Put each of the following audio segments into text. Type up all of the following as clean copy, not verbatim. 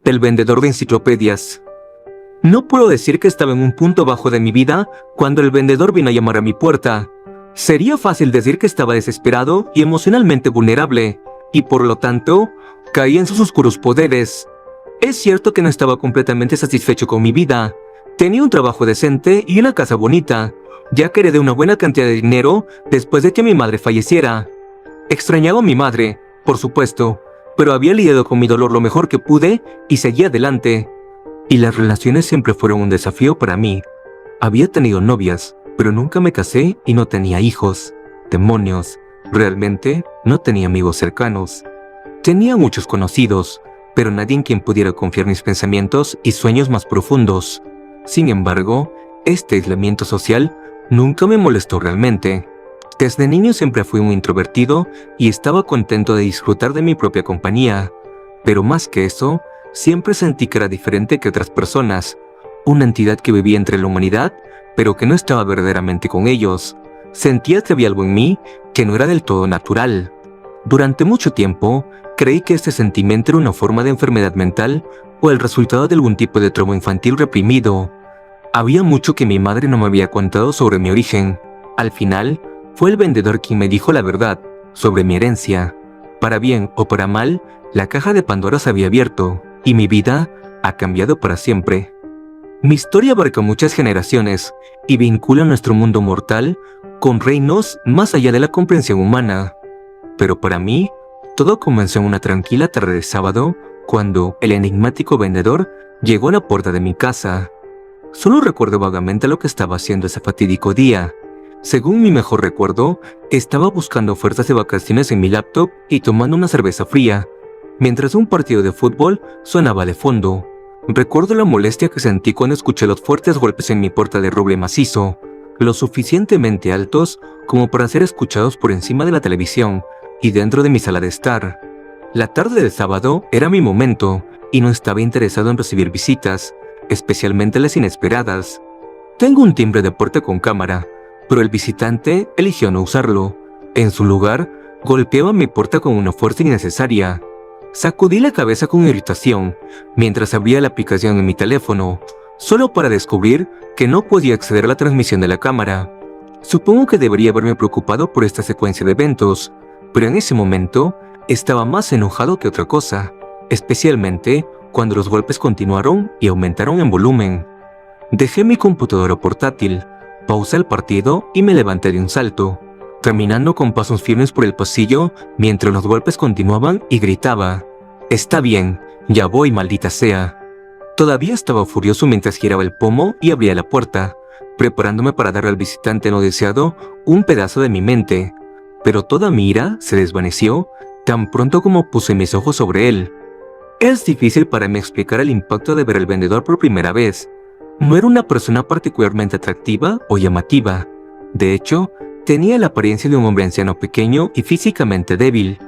el vendedor de enciclopedias. No puedo decir que estaba en un punto bajo de mi vida cuando el vendedor vino a llamar a mi puerta. Sería fácil decir que estaba desesperado y emocionalmente vulnerable, y por lo tanto, caí en sus oscuros poderes. Es cierto que no estaba completamente satisfecho con mi vida. Tenía un trabajo decente y una casa bonita, ya que heredé una buena cantidad de dinero después de que mi madre falleciera. Extrañaba a mi madre, por supuesto, pero había lidiado con mi dolor lo mejor que pude y seguí adelante. Y las relaciones siempre fueron un desafío para mí. Había tenido novias, pero nunca me casé y no tenía hijos. Demonios, realmente no tenía amigos cercanos. Tenía muchos conocidos, pero nadie en quien pudiera confiar mis pensamientos y sueños más profundos. Sin embargo, este aislamiento social nunca me molestó realmente. Desde niño siempre fui muy introvertido y estaba contento de disfrutar de mi propia compañía. Pero más que eso, siempre sentí que era diferente que otras personas, una entidad que vivía entre la humanidad, pero que no estaba verdaderamente con ellos. Sentía que había algo en mí que no era del todo natural. Durante mucho tiempo, creí que este sentimiento era una forma de enfermedad mental o el resultado de algún tipo de trauma infantil reprimido. Había mucho que mi madre no me había contado sobre mi origen. Al final, fue el vendedor quien me dijo la verdad sobre mi herencia. Para bien o para mal, la caja de Pandora se había abierto y mi vida ha cambiado para siempre. Mi historia abarca muchas generaciones y vincula nuestro mundo mortal con reinos más allá de la comprensión humana. Pero para mí, todo comenzó en una tranquila tarde de sábado cuando el enigmático vendedor llegó a la puerta de mi casa. Solo recuerdo vagamente lo que estaba haciendo ese fatídico día. Según mi mejor recuerdo, estaba buscando ofertas de vacaciones en mi laptop y tomando una cerveza fría, mientras un partido de fútbol sonaba de fondo. Recuerdo la molestia que sentí cuando escuché los fuertes golpes en mi puerta de roble macizo, lo suficientemente altos como para ser escuchados por encima de la televisión y dentro de mi sala de estar. La tarde del sábado era mi momento y no estaba interesado en recibir visitas, especialmente las inesperadas. Tengo un timbre de puerta con cámara, pero el visitante eligió no usarlo. En su lugar, golpeaba mi puerta con una fuerza innecesaria. Sacudí la cabeza con irritación mientras abría la aplicación en mi teléfono, solo para descubrir que no podía acceder a la transmisión de la cámara. Supongo que debería haberme preocupado por esta secuencia de eventos, pero en ese momento estaba más enojado que otra cosa, especialmente cuando los golpes continuaron y aumentaron en volumen. Dejé mi computadora portátil, pausé el partido y me levanté de un salto, caminando con pasos firmes por el pasillo mientras los golpes continuaban y gritaba: «Está bien, ya voy, maldita sea». Todavía estaba furioso mientras giraba el pomo y abría la puerta, preparándome para darle al visitante no deseado un pedazo de mi mente. Pero toda mi ira se desvaneció tan pronto como puse mis ojos sobre él. Es difícil para mí explicar el impacto de ver al vendedor por primera vez. No era una persona particularmente atractiva o llamativa. De hecho, tenía la apariencia de un hombre anciano pequeño y físicamente débil.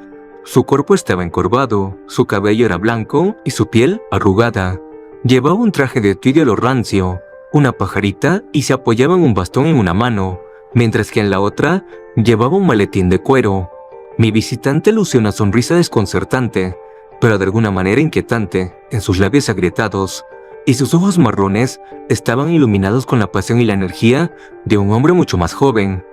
Su cuerpo estaba encorvado, su cabello era blanco y su piel arrugada. Llevaba un traje de tweed de olor rancio, una pajarita y se apoyaba en un bastón en una mano, mientras que en la otra llevaba un maletín de cuero. Mi visitante lució una sonrisa desconcertante, pero de alguna manera inquietante, en sus labios agrietados, y sus ojos marrones estaban iluminados con la pasión y la energía de un hombre mucho más joven.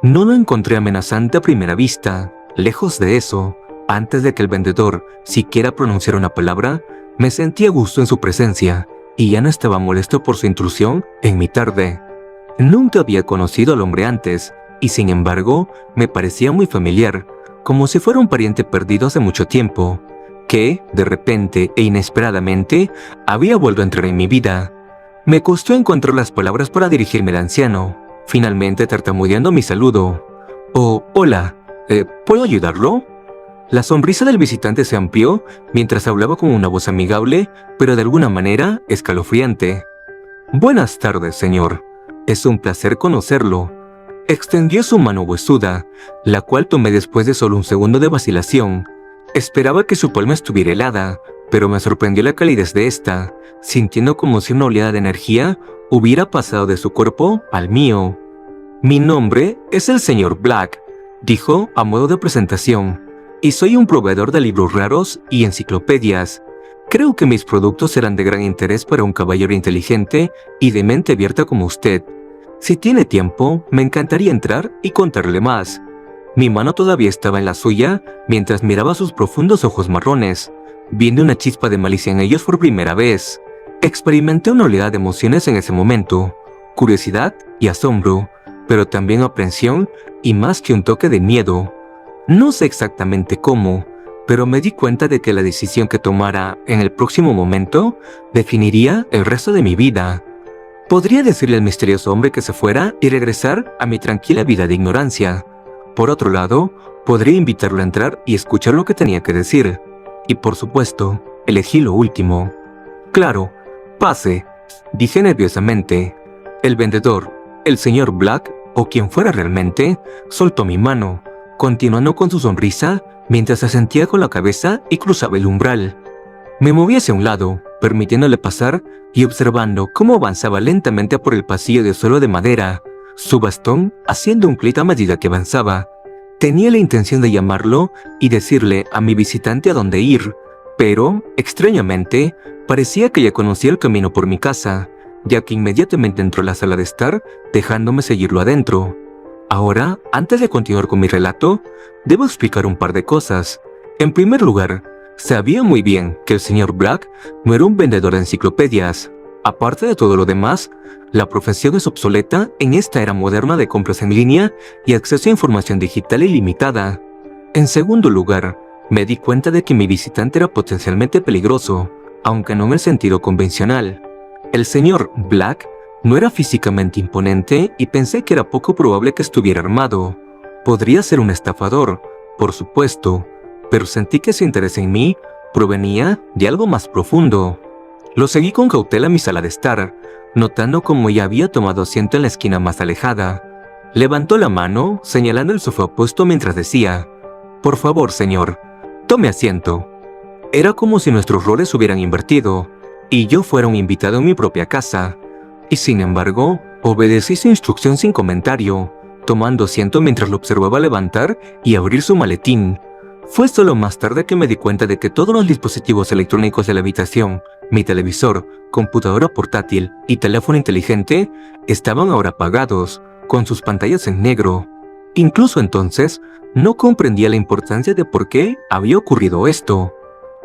No lo encontré amenazante a primera vista. Lejos de eso, antes de que el vendedor siquiera pronunciara una palabra, me sentí a gusto en su presencia y ya no estaba molesto por su intrusión en mi tarde. Nunca había conocido al hombre antes y sin embargo me parecía muy familiar, como si fuera un pariente perdido hace mucho tiempo, que, de repente e inesperadamente, había vuelto a entrar en mi vida. Me costó encontrar las palabras para dirigirme al anciano, finalmente tartamudeando mi saludo. «Oh, hola, ¿puedo ayudarlo?». La sonrisa del visitante se amplió mientras hablaba con una voz amigable, pero de alguna manera escalofriante. «Buenas tardes, señor. Es un placer conocerlo». Extendió su mano huesuda, la cual tomé después de solo un segundo de vacilación. Esperaba que su palma estuviera helada, pero me sorprendió la calidez de esta, sintiendo como si una oleada de energía hubiera pasado de su cuerpo al mío. «Mi nombre es el señor Black», dijo a modo de presentación, «y soy un proveedor de libros raros y enciclopedias. Creo que mis productos serán de gran interés para un caballero inteligente y de mente abierta como usted. Si tiene tiempo, me encantaría entrar y contarle más. Mi mano todavía estaba en la suya mientras miraba sus profundos ojos marrones, viendo una chispa de malicia en ellos por primera vez. Experimenté una oleada de emociones en ese momento, curiosidad y asombro, pero también aprensión y más que un toque de miedo. No sé exactamente cómo, pero me di cuenta de que la decisión que tomara en el próximo momento definiría el resto de mi vida. Podría decirle al misterioso hombre que se fuera y regresar a mi tranquila vida de ignorancia. Por otro lado, podría invitarlo a entrar y escuchar lo que tenía que decir. Y por supuesto, elegí lo último. Claro, pase, dije nerviosamente. El vendedor, el señor Black, o quien fuera realmente, soltó mi mano, continuando con su sonrisa mientras asentía con la cabeza y cruzaba el umbral. Me moví hacia un lado, permitiéndole pasar y observando cómo avanzaba lentamente por el pasillo de suelo de madera, su bastón haciendo un clic a medida que avanzaba. Tenía la intención de llamarlo y decirle a mi visitante a dónde ir, pero, extrañamente, parecía que ya conocía el camino por mi casa, ya que inmediatamente entró a la sala de estar, dejándome seguirlo adentro. Ahora, antes de continuar con mi relato, debo explicar un par de cosas. En primer lugar, sabía muy bien que el señor Black no era un vendedor de enciclopedias. Aparte de todo lo demás, la profesión es obsoleta en esta era moderna de compras en línea y acceso a información digital ilimitada. En segundo lugar, me di cuenta de que mi visitante era potencialmente peligroso, aunque no en el sentido convencional. El señor Black no era físicamente imponente y pensé que era poco probable que estuviera armado. Podría ser un estafador, por supuesto, pero sentí que su interés en mí provenía de algo más profundo. Lo seguí con cautela a mi sala de estar, notando cómo ya había tomado asiento en la esquina más alejada. Levantó la mano, señalando el sofá opuesto mientras decía: «Por favor, señor, tome asiento». Era como si nuestros roles hubieran invertido, y yo fuera un invitado en mi propia casa. Y sin embargo, obedecí su instrucción sin comentario, tomando asiento mientras lo observaba levantar y abrir su maletín. Fue solo más tarde que me di cuenta de que todos los dispositivos electrónicos de la habitación, mi televisor, computadora portátil y teléfono inteligente, estaban ahora apagados, con sus pantallas en negro. Incluso entonces, no comprendía la importancia de por qué había ocurrido esto.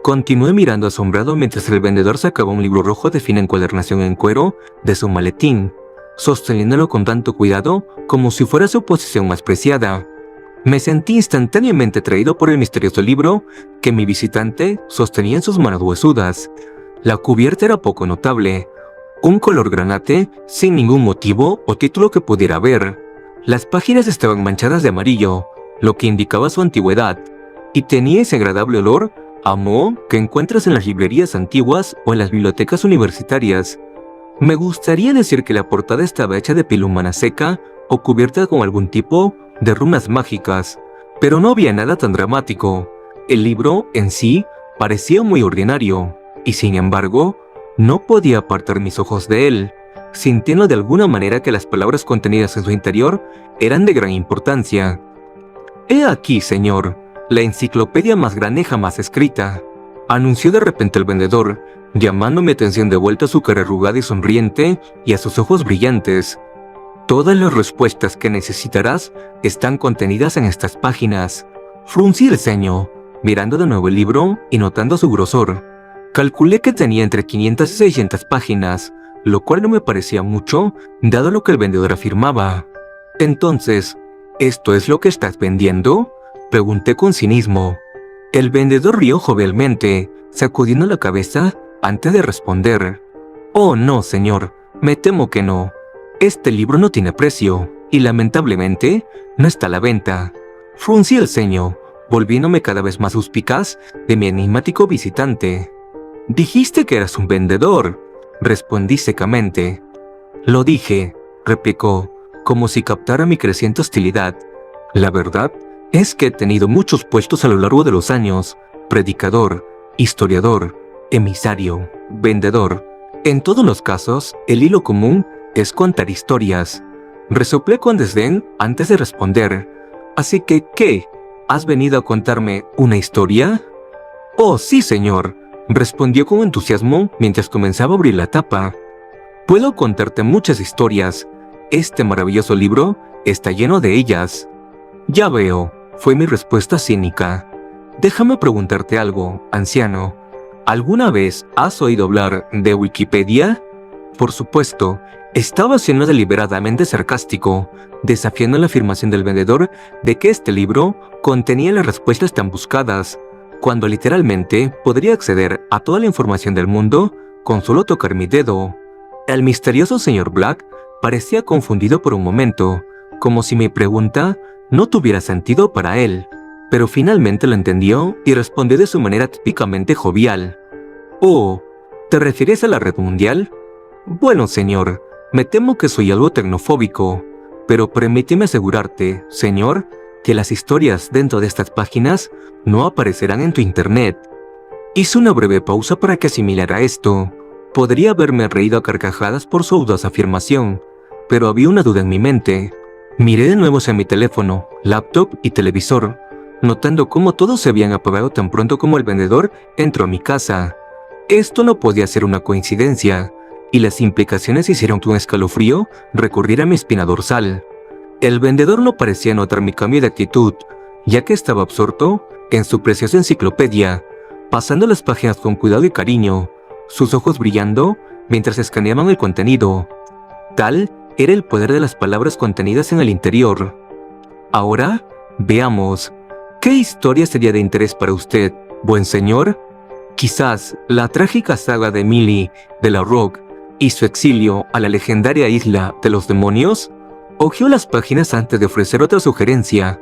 Continué mirando asombrado mientras el vendedor sacaba un libro rojo de fina encuadernación en cuero de su maletín, sosteniéndolo con tanto cuidado como si fuera su posesión más preciada. Me sentí instantáneamente atraído por el misterioso libro que mi visitante sostenía en sus manos huesudas. La cubierta era poco notable, un color granate sin ningún motivo o título que pudiera ver. Las páginas estaban manchadas de amarillo, lo que indicaba su antigüedad, y tenía ese agradable olor a moho que encuentras en las librerías antiguas o en las bibliotecas universitarias. Me gustaría decir que la portada estaba hecha de piel humana seca o cubierta con algún tipo de runas mágicas, pero no había nada tan dramático. El libro en sí parecía muy ordinario, y sin embargo, no podía apartar mis ojos de él, sintiendo de alguna manera que las palabras contenidas en su interior eran de gran importancia. «He aquí, señor, la enciclopedia más grande jamás escrita», anunció de repente el vendedor, llamando mi atención de vuelta a su cara arrugada y sonriente y a sus ojos brillantes. «Todas las respuestas que necesitarás están contenidas en estas páginas». Fruncí el ceño, mirando de nuevo el libro y notando su grosor. Calculé que tenía entre 500 y 600 páginas, lo cual no me parecía mucho, dado lo que el vendedor afirmaba. «Entonces, ¿esto es lo que estás vendiendo?», pregunté con cinismo. El vendedor rió jovialmente, sacudiendo la cabeza antes de responder. «Oh, no, señor, me temo que no. Este libro no tiene precio, y lamentablemente, no está a la venta». Fruncí el ceño, volviéndome cada vez más suspicaz de mi enigmático visitante. «Dijiste que eras un vendedor», respondí secamente. «Lo dije», replicó, como si captara mi creciente hostilidad. «La verdad es que he tenido muchos puestos a lo largo de los años: predicador, historiador, emisario, vendedor. En todos los casos, el hilo común es contar historias». Resoplé con desdén antes de responder. «Así que, ¿qué? ¿Has venido a contarme una historia?». «Oh, sí, señor», respondió con entusiasmo mientras comenzaba a abrir la tapa. Puedo contarte muchas historias. Este maravilloso libro está lleno de ellas. Ya veo, fue mi respuesta cínica. Déjame preguntarte algo, anciano. ¿Alguna vez has oído hablar de Wikipedia? Por supuesto, estaba siendo deliberadamente sarcástico, desafiando la afirmación del vendedor de que este libro contenía las respuestas tan buscadas, cuando literalmente podría acceder a toda la información del mundo con solo tocar mi dedo. El misterioso señor Black parecía confundido por un momento, como si mi pregunta no tuviera sentido para él, pero finalmente lo entendió y respondió de su manera típicamente jovial. «Oh, ¿te refieres a la red mundial? Bueno, señor, me temo que soy algo tecnofóbico, pero permíteme asegurarte, señor, que las historias dentro de estas páginas no aparecerán en tu internet». Hice una breve pausa para que asimilara esto. Podría haberme reído a carcajadas por su audaz afirmación, pero había una duda en mi mente. Miré de nuevo hacia mi teléfono, laptop y televisor, notando cómo todos se habían apagado tan pronto como el vendedor entró a mi casa. Esto no podía ser una coincidencia, y las implicaciones hicieron que un escalofrío recorriera mi espina dorsal. El vendedor no parecía notar mi cambio de actitud, ya que estaba absorto en su preciosa enciclopedia, pasando las páginas con cuidado y cariño, sus ojos brillando mientras escaneaban el contenido. Tal era el poder de las palabras contenidas en el interior. Ahora, veamos, ¿qué historia sería de interés para usted, buen señor? Quizás la trágica saga de Millie de la Rock y su exilio a la legendaria isla de los demonios. Hojeó las páginas antes de ofrecer otra sugerencia.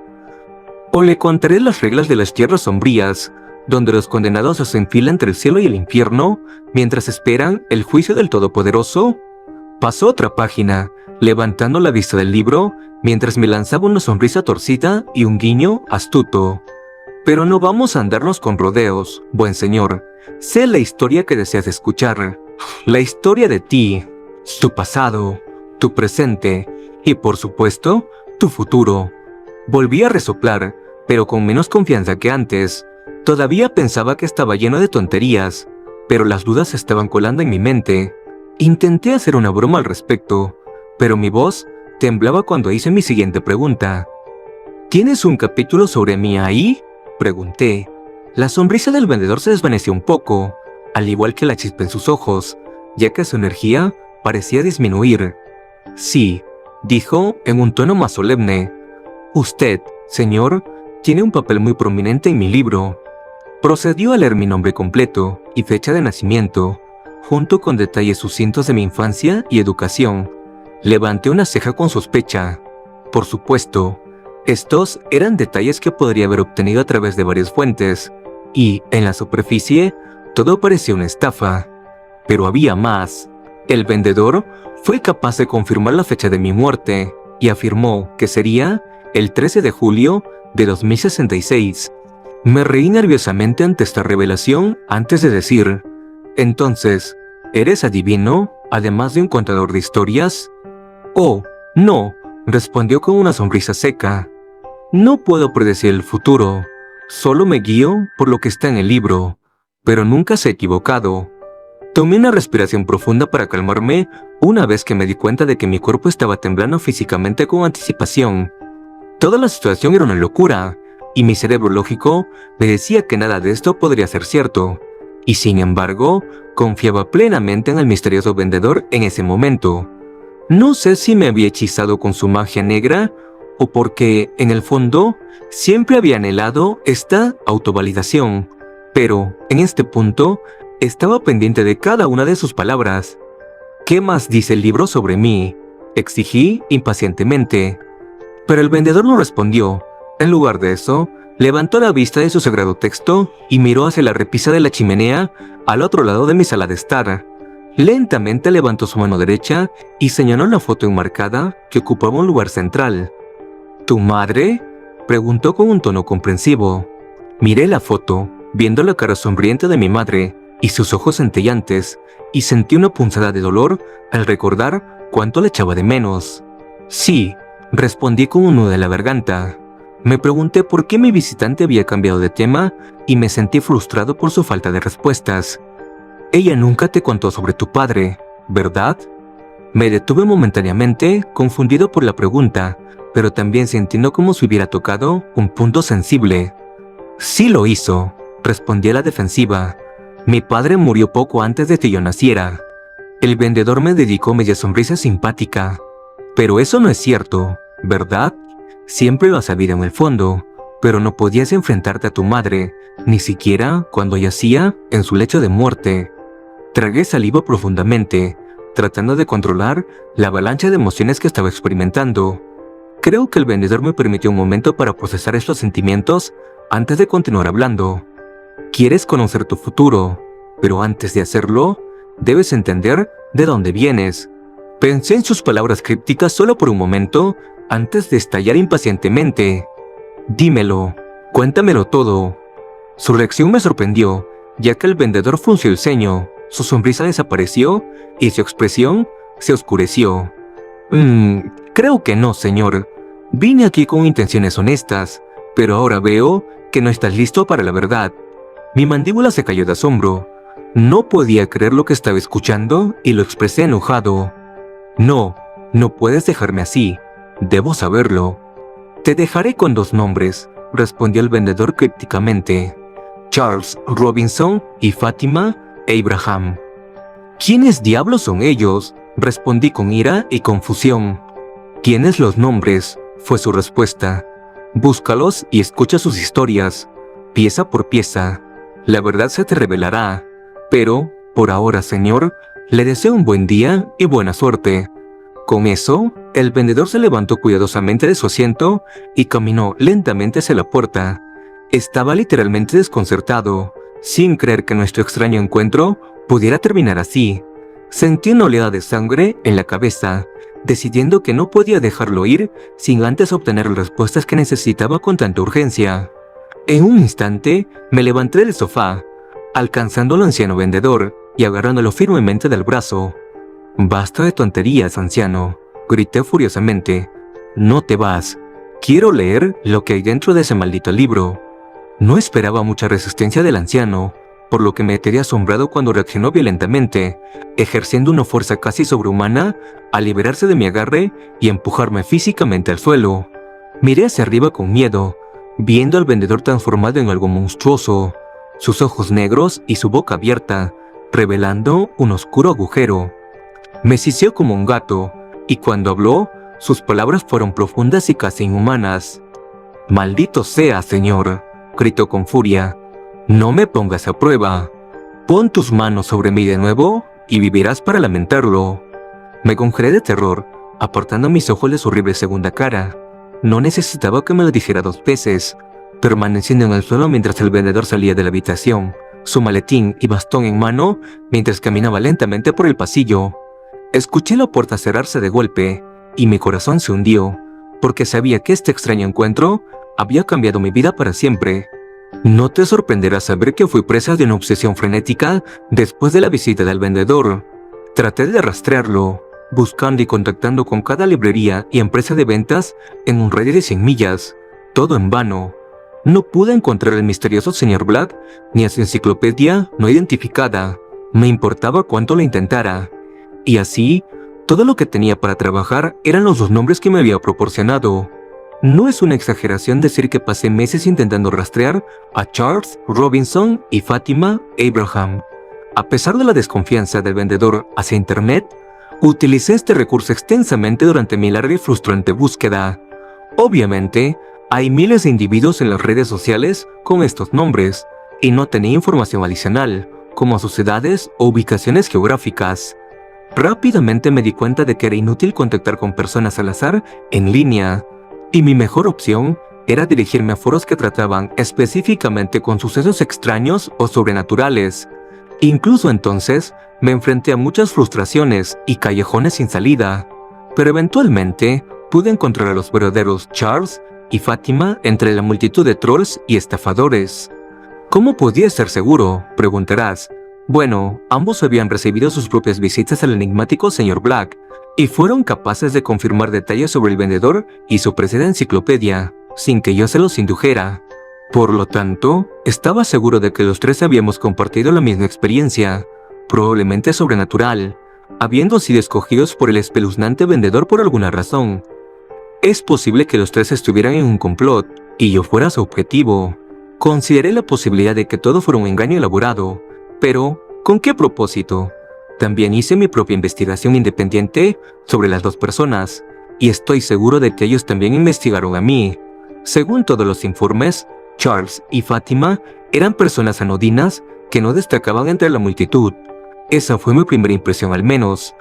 O le contaré las reglas de las tierras sombrías, donde los condenados se enfilan entre el cielo y el infierno mientras esperan el juicio del Todopoderoso. Pasó otra página, levantando la vista del libro mientras me lanzaba una sonrisa torcida y un guiño astuto. Pero no vamos a andarnos con rodeos, buen señor. Sé la historia que deseas escuchar. La historia de ti, tu pasado, tu presente y, por supuesto, tu futuro. Volví a resoplar, pero con menos confianza que antes. Todavía pensaba que estaba lleno de tonterías, pero las dudas se estaban colando en mi mente. Intenté hacer una broma al respecto, pero mi voz temblaba cuando hice mi siguiente pregunta. ¿Tienes un capítulo sobre mí ahí?, pregunté. La sonrisa del vendedor se desvaneció un poco, al igual que la chispa en sus ojos, ya que su energía parecía disminuir. Sí, dijo en un tono más solemne. Usted, señor, tiene un papel muy prominente en mi libro. Procedió a leer mi nombre completo y fecha de nacimiento, junto con detalles sucintos de mi infancia y educación. Levanté una ceja con sospecha. Por supuesto, estos eran detalles que podría haber obtenido a través de varias fuentes, y, en la superficie, todo parecía una estafa. Pero había más. El vendedor fue capaz de confirmar la fecha de mi muerte, y afirmó que sería el 13 de julio de 2066. Me reí nerviosamente ante esta revelación antes de decir, «Entonces, ¿eres adivino, además de un contador de historias?» «Oh, no», respondió con una sonrisa seca. «No puedo predecir el futuro, solo me guío por lo que está en el libro, pero nunca se ha equivocado». Tomé una respiración profunda para calmarme una vez que me di cuenta de que mi cuerpo estaba temblando físicamente con anticipación. Toda la situación era una locura, y mi cerebro lógico me decía que nada de esto podría ser cierto, y sin embargo, confiaba plenamente en el misterioso vendedor en ese momento. No sé si me había hechizado con su magia negra, o porque, en el fondo, siempre había anhelado esta autovalidación, pero, en este punto, estaba pendiente de cada una de sus palabras. «¿Qué más dice el libro sobre mí?», exigí impacientemente. Pero el vendedor no respondió. En lugar de eso, levantó la vista de su sagrado texto y miró hacia la repisa de la chimenea al otro lado de mi sala de estar. Lentamente levantó su mano derecha y señaló la foto enmarcada que ocupaba un lugar central. «¿Tu madre?», preguntó con un tono comprensivo. Miré la foto, viendo la cara sonriente de mi madre y sus ojos centellantes, y sentí una punzada de dolor al recordar cuánto le echaba de menos. «Sí», respondí con un nudo en la garganta. Me pregunté por qué mi visitante había cambiado de tema y me sentí frustrado por su falta de respuestas. Ella nunca te contó sobre tu padre, ¿verdad? Me detuve momentáneamente, confundido por la pregunta, pero también sintiendo como si hubiera tocado un punto sensible. Sí lo hizo, respondí a la defensiva. Mi padre murió poco antes de que yo naciera. El vendedor me dedicó media sonrisa simpática. Pero eso no es cierto, ¿verdad? Siempre lo has sabido en el fondo, pero no podías enfrentarte a tu madre, ni siquiera cuando yacía en su lecho de muerte. Tragué saliva profundamente, tratando de controlar la avalancha de emociones que estaba experimentando. Creo que el vendedor me permitió un momento para procesar estos sentimientos antes de continuar hablando. Quieres conocer tu futuro, pero antes de hacerlo, debes entender de dónde vienes. Pensé en sus palabras crípticas solo por un momento antes de estallar impacientemente. Dímelo, cuéntamelo todo. Su reacción me sorprendió, ya que el vendedor frunció el ceño, su sonrisa desapareció y su expresión se oscureció. Creo que no, señor. Vine aquí con intenciones honestas, pero ahora veo que no estás listo para la verdad. Mi mandíbula se cayó de asombro. No podía creer lo que estaba escuchando y lo expresé enojado. No puedes dejarme así. Debo saberlo. Te dejaré con 2 nombres, respondió el vendedor crípticamente. Charles Robinson y Fátima Abraham. ¿Quiénes diablos son ellos? Respondí con ira y confusión. ¿Tienes los nombres? Fue su respuesta. Búscalos y escucha sus historias, pieza por pieza. La verdad se te revelará. Pero, por ahora, señor, le deseo un buen día y buena suerte. Con eso, el vendedor se levantó cuidadosamente de su asiento y caminó lentamente hacia la puerta. Estaba literalmente desconcertado, sin creer que nuestro extraño encuentro pudiera terminar así. Sentí una oleada de sangre en la cabeza, decidiendo que no podía dejarlo ir sin antes obtener las respuestas que necesitaba con tanta urgencia. En un instante, me levanté del sofá, alcanzando al anciano vendedor y agarrándolo firmemente del brazo. «Basta de tonterías, anciano», grité furiosamente. «No te vas. Quiero leer lo que hay dentro de ese maldito libro». No esperaba mucha resistencia del anciano, por lo que me quedé asombrado cuando reaccionó violentamente, ejerciendo una fuerza casi sobrehumana al liberarse de mi agarre y empujarme físicamente al suelo. Miré hacia arriba con miedo, viendo al vendedor transformado en algo monstruoso, sus ojos negros y su boca abierta, revelando un oscuro agujero. Me sisió como un gato, y cuando habló, sus palabras fueron profundas y casi inhumanas. «Maldito sea, señor», gritó con furia. «No me pongas a prueba. Pon tus manos sobre mí de nuevo y vivirás para lamentarlo». Me congelé de terror, apartando mis ojos de su horrible segunda cara. No necesitaba que me lo dijera 2 veces, permaneciendo en el suelo mientras el vendedor salía de la habitación, su maletín y bastón en mano, mientras caminaba lentamente por el pasillo. Escuché la puerta cerrarse de golpe, y mi corazón se hundió, porque sabía que este extraño encuentro había cambiado mi vida para siempre. No te sorprenderá saber que fui presa de una obsesión frenética después de la visita del vendedor. Traté de rastrearlo, buscando y contactando con cada librería y empresa de ventas en un radio de 100 millas, todo en vano. No pude encontrar al misterioso señor Black ni a su enciclopedia no identificada. Me importaba cuánto lo intentara. Y así, todo lo que tenía para trabajar eran los 2 nombres que me había proporcionado. No es una exageración decir que pasé meses intentando rastrear a Charles Robinson y Fátima Abraham. A pesar de la desconfianza del vendedor hacia Internet, utilicé este recurso extensamente durante mi larga y frustrante búsqueda. Obviamente, hay miles de individuos en las redes sociales con estos nombres, y no tenía información adicional, como sus edades o ubicaciones geográficas. Rápidamente me di cuenta de que era inútil contactar con personas al azar en línea, y mi mejor opción era dirigirme a foros que trataban específicamente con sucesos extraños o sobrenaturales. Incluso entonces, me enfrenté a muchas frustraciones y callejones sin salida, pero eventualmente pude encontrar a los verdaderos Charles y Fátima entre la multitud de trolls y estafadores. ¿Cómo podía estar seguro?, preguntarás. Bueno, ambos habían recibido sus propias visitas al enigmático señor Black, y fueron capaces de confirmar detalles sobre el vendedor y su precedente enciclopedia. sin que yo se los indujera. Por lo tanto, estaba seguro de que los tres habíamos compartido la misma experiencia, probablemente sobrenatural, habiendo sido escogidos por el espeluznante vendedor por alguna razón. Es posible que los tres estuvieran en un complot y yo fuera su objetivo. Consideré la posibilidad de que todo fuera un engaño elaborado, pero ¿con qué propósito? También hice mi propia investigación independiente sobre las dos personas, y estoy seguro de que ellos también investigaron a mí. Según todos los informes, Charles y Fátima eran personas anodinas que no destacaban entre la multitud. Esa fue mi primera impresión al menos.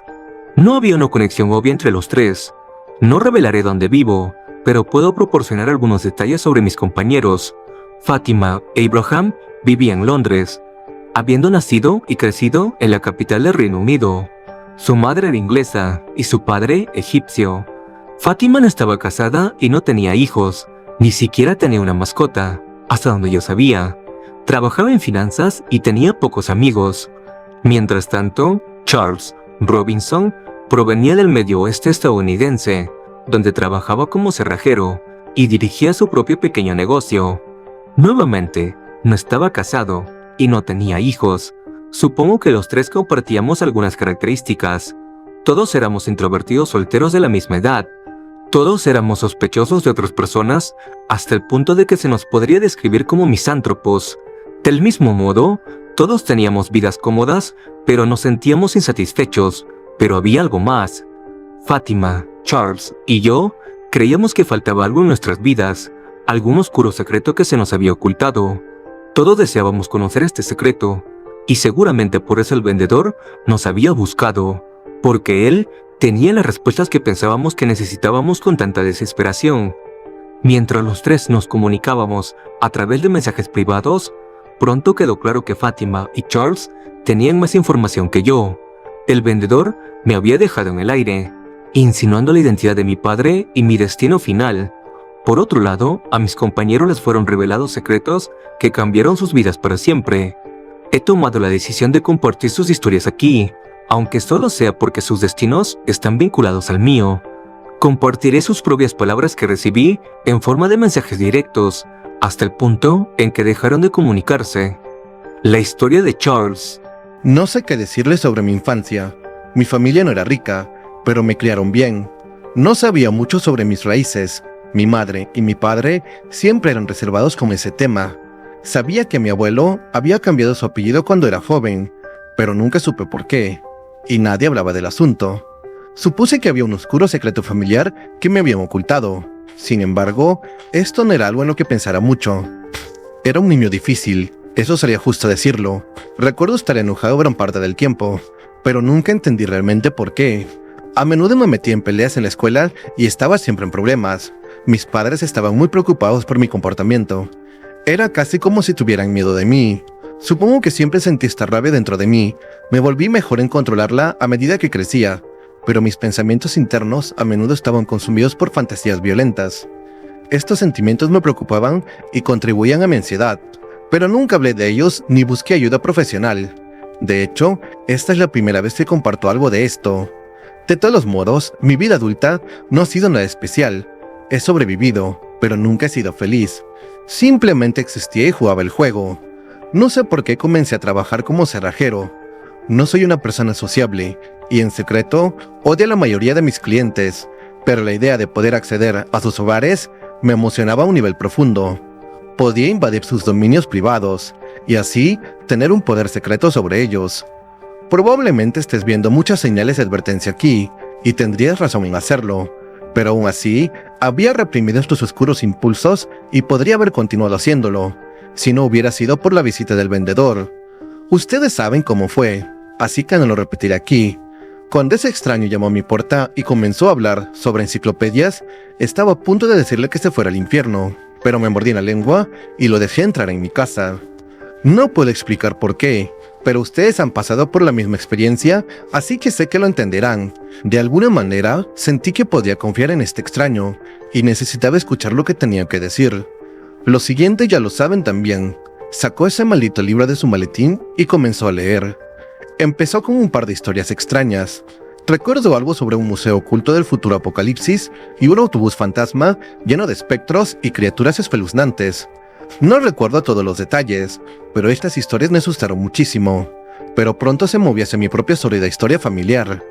No había una conexión obvia entre los tres. No revelaré dónde vivo, pero puedo proporcionar algunos detalles sobre mis compañeros. Fátima e Abraham vivían en Londres, habiendo nacido y crecido en la capital del Reino Unido. Su madre era inglesa y su padre egipcio. Fátima no estaba casada y no tenía hijos, ni siquiera tenía una mascota, hasta donde yo sabía. Trabajaba en finanzas y tenía pocos amigos. Mientras tanto, Charles Robinson provenía del medio oeste estadounidense, donde trabajaba como cerrajero y dirigía su propio pequeño negocio. Nuevamente, no estaba casado y no tenía hijos. Supongo que los tres compartíamos algunas características. Todos éramos introvertidos solteros de la misma edad. Todos éramos sospechosos de otras personas hasta el punto de que se nos podría describir como misántropos. Del mismo modo, todos teníamos vidas cómodas, pero nos sentíamos insatisfechos. Pero había algo más. Fátima, Charles y yo creíamos que faltaba algo en nuestras vidas, algún oscuro secreto que se nos había ocultado. Todos deseábamos conocer este secreto, y seguramente por eso el vendedor nos había buscado, porque él tenía las respuestas que pensábamos que necesitábamos con tanta desesperación. Mientras los tres nos comunicábamos a través de mensajes privados, pronto quedó claro que Fátima y Charles tenían más información que yo. El vendedor me había dejado en el aire, insinuando la identidad de mi padre y mi destino final. Por otro lado, a mis compañeros les fueron revelados secretos que cambiaron sus vidas para siempre. He tomado la decisión de compartir sus historias aquí, aunque solo sea porque sus destinos están vinculados al mío. Compartiré sus propias palabras que recibí en forma de mensajes directos, hasta el punto en que dejaron de comunicarse. La historia de Charles. No sé qué decirles sobre mi infancia. Mi familia no era rica, pero me criaron bien. No sabía mucho sobre mis raíces. Mi madre y mi padre siempre eran reservados con ese tema. Sabía que mi abuelo había cambiado su apellido cuando era joven, pero nunca supe por qué, y nadie hablaba del asunto. Supuse que había un oscuro secreto familiar que me habían ocultado. Sin embargo, esto no era algo en lo que pensara mucho. Era un niño difícil, eso sería justo decirlo. Recuerdo estar enojado gran parte del tiempo, pero nunca entendí realmente por qué. A menudo me metía en peleas en la escuela y estaba siempre en problemas. Mis padres estaban muy preocupados por mi comportamiento. Era casi como si tuvieran miedo de mí. Supongo que siempre sentí esta rabia dentro de mí. Me volví mejor en controlarla a medida que crecía, pero mis pensamientos internos a menudo estaban consumidos por fantasías violentas. Estos sentimientos me preocupaban y contribuían a mi ansiedad, pero nunca hablé de ellos ni busqué ayuda profesional. De hecho, esta es la primera vez que comparto algo de esto. De todos modos, mi vida adulta no ha sido nada especial. He sobrevivido, pero nunca he sido feliz. Simplemente existía y jugaba el juego. No sé por qué comencé a trabajar como cerrajero. No soy una persona sociable, y en secreto odio a la mayoría de mis clientes, pero la idea de poder acceder a sus hogares me emocionaba a un nivel profundo. Podía invadir sus dominios privados, y así tener un poder secreto sobre ellos. Probablemente estés viendo muchas señales de advertencia aquí, y tendrías razón en hacerlo, pero aún así, había reprimido estos oscuros impulsos y podría haber continuado haciéndolo, si no hubiera sido por la visita del vendedor. Ustedes saben cómo fue, así que no lo repetiré aquí. Cuando ese extraño llamó a mi puerta y comenzó a hablar sobre enciclopedias, estaba a punto de decirle que se fuera al infierno, pero me mordí la lengua y lo dejé entrar en mi casa. No puedo explicar por qué, pero ustedes han pasado por la misma experiencia, así que sé que lo entenderán. De alguna manera, sentí que podía confiar en este extraño, y necesitaba escuchar lo que tenía que decir. Lo siguiente ya lo saben también. Sacó ese maldito libro de su maletín y comenzó a leer. Empezó con un par de historias extrañas. Recuerdo algo sobre un museo oculto del futuro apocalipsis y un autobús fantasma lleno de espectros y criaturas espeluznantes. No recuerdo todos los detalles, pero estas historias me asustaron muchísimo. Pero pronto se movió hacia mi propia sólida historia familiar.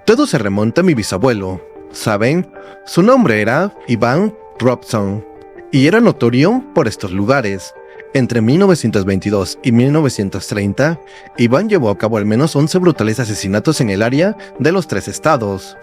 Todo se remonta a mi bisabuelo. ¿Saben? Su nombre era Ivan Robson, y era notorio por estos lugares. Entre 1922 y 1930, Iván llevó a cabo al menos 11 brutales asesinatos en el área de los 3 estados.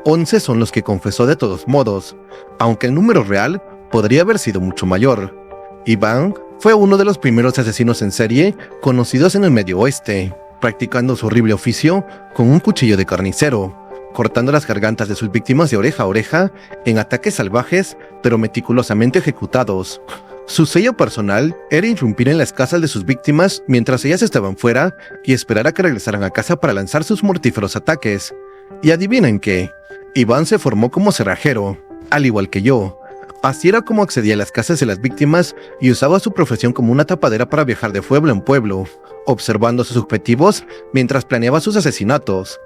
11 son los que confesó de todos modos, aunque el número real podría haber sido mucho mayor. Iván fue uno de los primeros asesinos en serie conocidos en el Medio Oeste, practicando su horrible oficio con un cuchillo de carnicero, cortando las gargantas de sus víctimas de oreja a oreja en ataques salvajes pero meticulosamente ejecutados. Su sello personal era irrumpir en las casas de sus víctimas mientras ellas estaban fuera y esperar a que regresaran a casa para lanzar sus mortíferos ataques. Y adivinen qué, Iván se formó como cerrajero, al igual que yo. Así era como accedía a las casas de las víctimas y usaba su profesión como una tapadera para viajar de pueblo en pueblo, observando sus objetivos mientras planeaba sus asesinatos.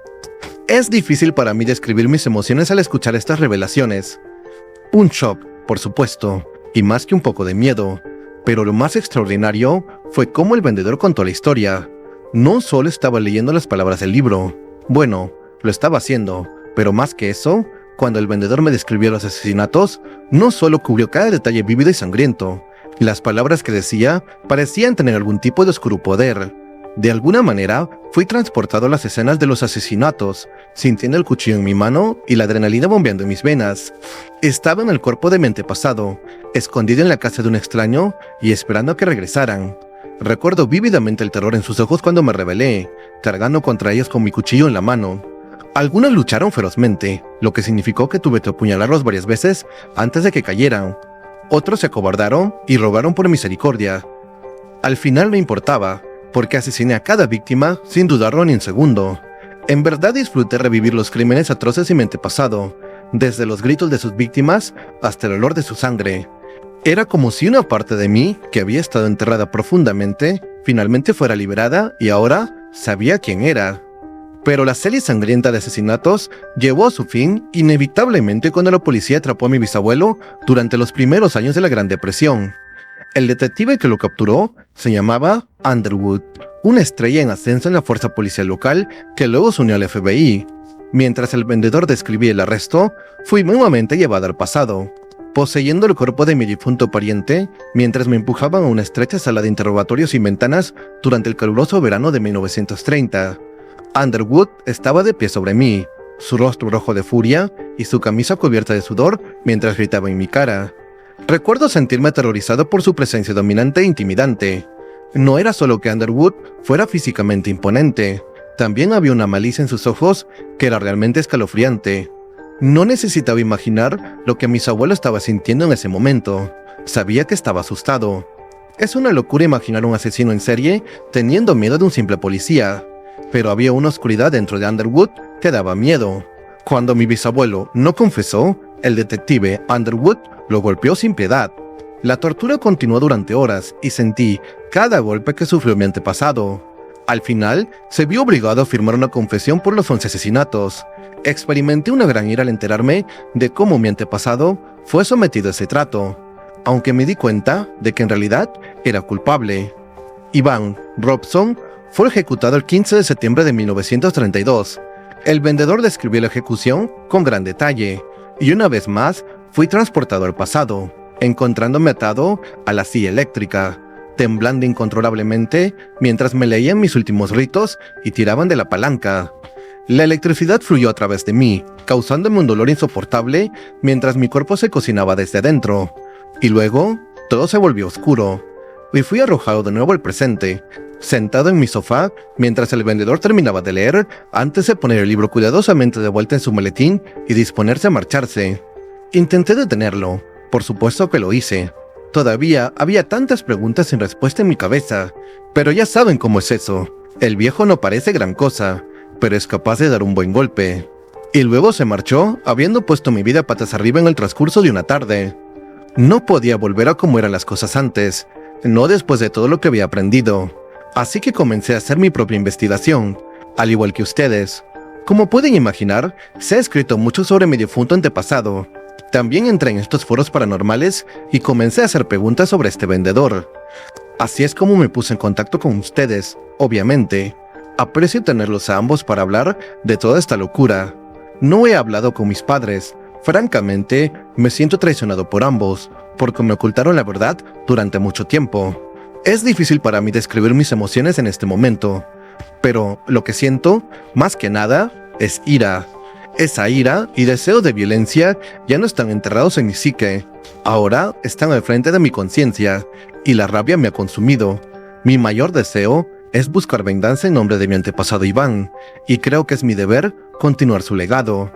Es difícil para mí describir mis emociones al escuchar estas revelaciones. Un shock, por supuesto, y más que un poco de miedo, pero lo más extraordinario fue cómo el vendedor contó la historia. No solo estaba leyendo las palabras del libro, bueno, lo estaba haciendo, pero más que eso, cuando el vendedor me describió los asesinatos, no solo cubrió cada detalle vívido y sangriento, las palabras que decía parecían tener algún tipo de oscuro poder. De alguna manera, fui transportado a las escenas de los asesinatos, sintiendo el cuchillo en mi mano y la adrenalina bombeando en mis venas. Estaba en el cuerpo de mi antepasado, escondido en la casa de un extraño y esperando a que regresaran. Recuerdo vívidamente el terror en sus ojos cuando me rebelé, cargando contra ellos con mi cuchillo en la mano. Algunos lucharon ferozmente, lo que significó que tuve que apuñalarlos varias veces antes de que cayeran. Otros se acobardaron y rogaron por misericordia. Al final no importaba, porque asesiné a cada víctima sin dudarlo ni un segundo. En verdad disfruté revivir los crímenes atroces de mi antepasado, desde los gritos de sus víctimas hasta el olor de su sangre. Era como si una parte de mí, que había estado enterrada profundamente, finalmente fuera liberada y ahora sabía quién era. Pero la serie sangrienta de asesinatos llevó a su fin inevitablemente cuando la policía atrapó a mi bisabuelo durante los primeros años de la Gran Depresión. El detective que lo capturó se llamaba Underwood, una estrella en ascenso en la fuerza policial local que luego se unió al FBI. Mientras el vendedor describía el arresto, fui nuevamente llevado al pasado, poseyendo el cuerpo de mi difunto pariente mientras me empujaban a una estrecha sala de interrogatorios sin ventanas durante el caluroso verano de 1930. Underwood estaba de pie sobre mí, su rostro rojo de furia y su camisa cubierta de sudor mientras gritaba en mi cara. Recuerdo sentirme aterrorizado por su presencia dominante e intimidante. No era solo que Underwood fuera físicamente imponente, también había una malicia en sus ojos que era realmente escalofriante. No necesitaba imaginar lo que mi abuelo estaba sintiendo en ese momento. Sabía que estaba asustado. Es una locura imaginar un asesino en serie teniendo miedo de un simple policía, pero había una oscuridad dentro de Underwood que daba miedo. Cuando mi bisabuelo no confesó, el detective Underwood lo golpeó sin piedad. La tortura continuó durante horas y sentí cada golpe que sufrió mi antepasado. Al final, se vio obligado a firmar una confesión por los 11 asesinatos. Experimenté una gran ira al enterarme de cómo mi antepasado fue sometido a ese trato, aunque me di cuenta de que en realidad era culpable. Ivan Robson fue ejecutado el 15 de septiembre de 1932. El vendedor describió la ejecución con gran detalle, y una vez más fui transportado al pasado, encontrándome atado a la silla eléctrica, temblando incontrolablemente mientras me leían mis últimos ritos y tiraban de la palanca. La electricidad fluyó a través de mí, causándome un dolor insoportable mientras mi cuerpo se cocinaba desde adentro. Y luego, todo se volvió oscuro, y fui arrojado de nuevo al presente, sentado en mi sofá mientras el vendedor terminaba de leer antes de poner el libro cuidadosamente de vuelta en su maletín y disponerse a marcharse. Intenté detenerlo, por supuesto que lo hice. Todavía había tantas preguntas sin respuesta en mi cabeza, pero ya saben cómo es eso. El viejo no parece gran cosa, pero es capaz de dar un buen golpe. Y luego se marchó, habiendo puesto mi vida patas arriba en el transcurso de una tarde. No podía volver a como eran las cosas antes, no después de todo lo que había aprendido. Así que comencé a hacer mi propia investigación, al igual que ustedes. Como pueden imaginar, se ha escrito mucho sobre mi difunto antepasado. También entré en estos foros paranormales y comencé a hacer preguntas sobre este vendedor. Así es como me puse en contacto con ustedes, obviamente. Aprecio tenerlos a ambos para hablar de toda esta locura. No he hablado con mis padres. Francamente, me siento traicionado por ambos, porque me ocultaron la verdad durante mucho tiempo. Es difícil para mí describir mis emociones en este momento, pero lo que siento, más que nada, es ira. Esa ira y deseo de violencia ya no están enterrados en mi psique. Ahora están al frente de mi conciencia, y la rabia me ha consumido. Mi mayor deseo es buscar venganza en nombre de mi antepasado Iván, y creo que es mi deber continuar su legado.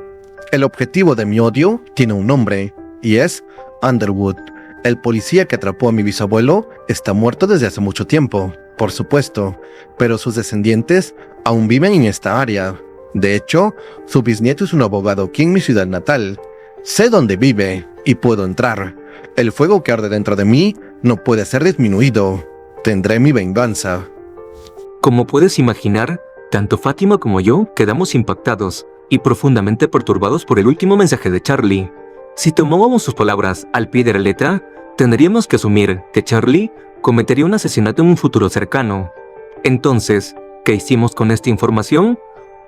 El objetivo de mi odio tiene un nombre, y es Underwood. El policía que atrapó a mi bisabuelo está muerto desde hace mucho tiempo, por supuesto, pero sus descendientes aún viven en esta área. De hecho, su bisnieto es un abogado aquí en mi ciudad natal. Sé dónde vive y puedo entrar. El fuego que arde dentro de mí no puede ser disminuido. Tendré mi venganza. Como puedes imaginar, tanto Fátima como yo quedamos impactados y profundamente perturbados por el último mensaje de Charlie. Si tomábamos sus palabras al pie de la letra, tendríamos que asumir que Charlie cometería un asesinato en un futuro cercano. Entonces, ¿qué hicimos con esta información?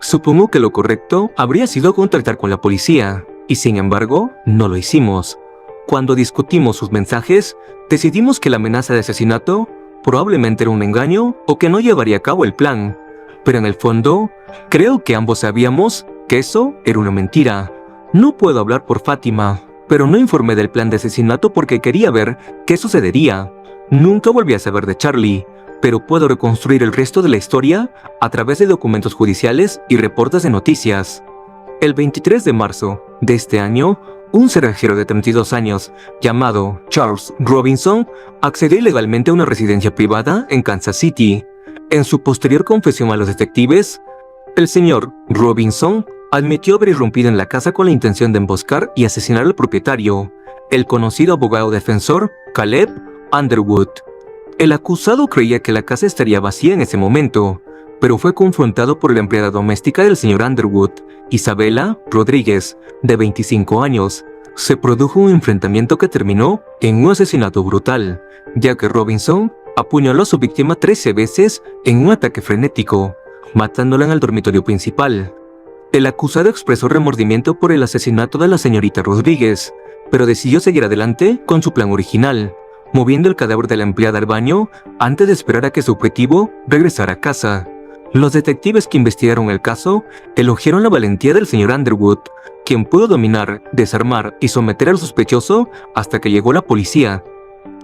Supongo que lo correcto habría sido contactar con la policía, y sin embargo, no lo hicimos. Cuando discutimos sus mensajes, decidimos que la amenaza de asesinato probablemente era un engaño o que no llevaría a cabo el plan. Pero en el fondo, creo que ambos sabíamos que eso era una mentira. No puedo hablar por Fátima, pero no informé del plan de asesinato porque quería ver qué sucedería. Nunca volví a saber de Charlie, pero puedo reconstruir el resto de la historia a través de documentos judiciales y reportes de noticias. El 23 de marzo de este año, un cerrajero de 32 años, llamado Charles Robinson, accedió ilegalmente a una residencia privada en Kansas City. En su posterior confesión a los detectives, el señor Robinson admitió haber irrumpido en la casa con la intención de emboscar y asesinar al propietario, el conocido abogado defensor Caleb Underwood. El acusado creía que la casa estaría vacía en ese momento, pero fue confrontado por la empleada doméstica del señor Underwood, Isabela Rodríguez, de 25 años. Se produjo un enfrentamiento que terminó en un asesinato brutal, ya que Robinson apuñaló a su víctima 13 veces en un ataque frenético, matándola en el dormitorio principal. El acusado expresó remordimiento por el asesinato de la señorita Rodríguez, pero decidió seguir adelante con su plan original, moviendo el cadáver de la empleada al baño antes de esperar a que su objetivo regresara a casa. Los detectives que investigaron el caso elogiaron la valentía del señor Underwood, quien pudo dominar, desarmar y someter al sospechoso hasta que llegó la policía.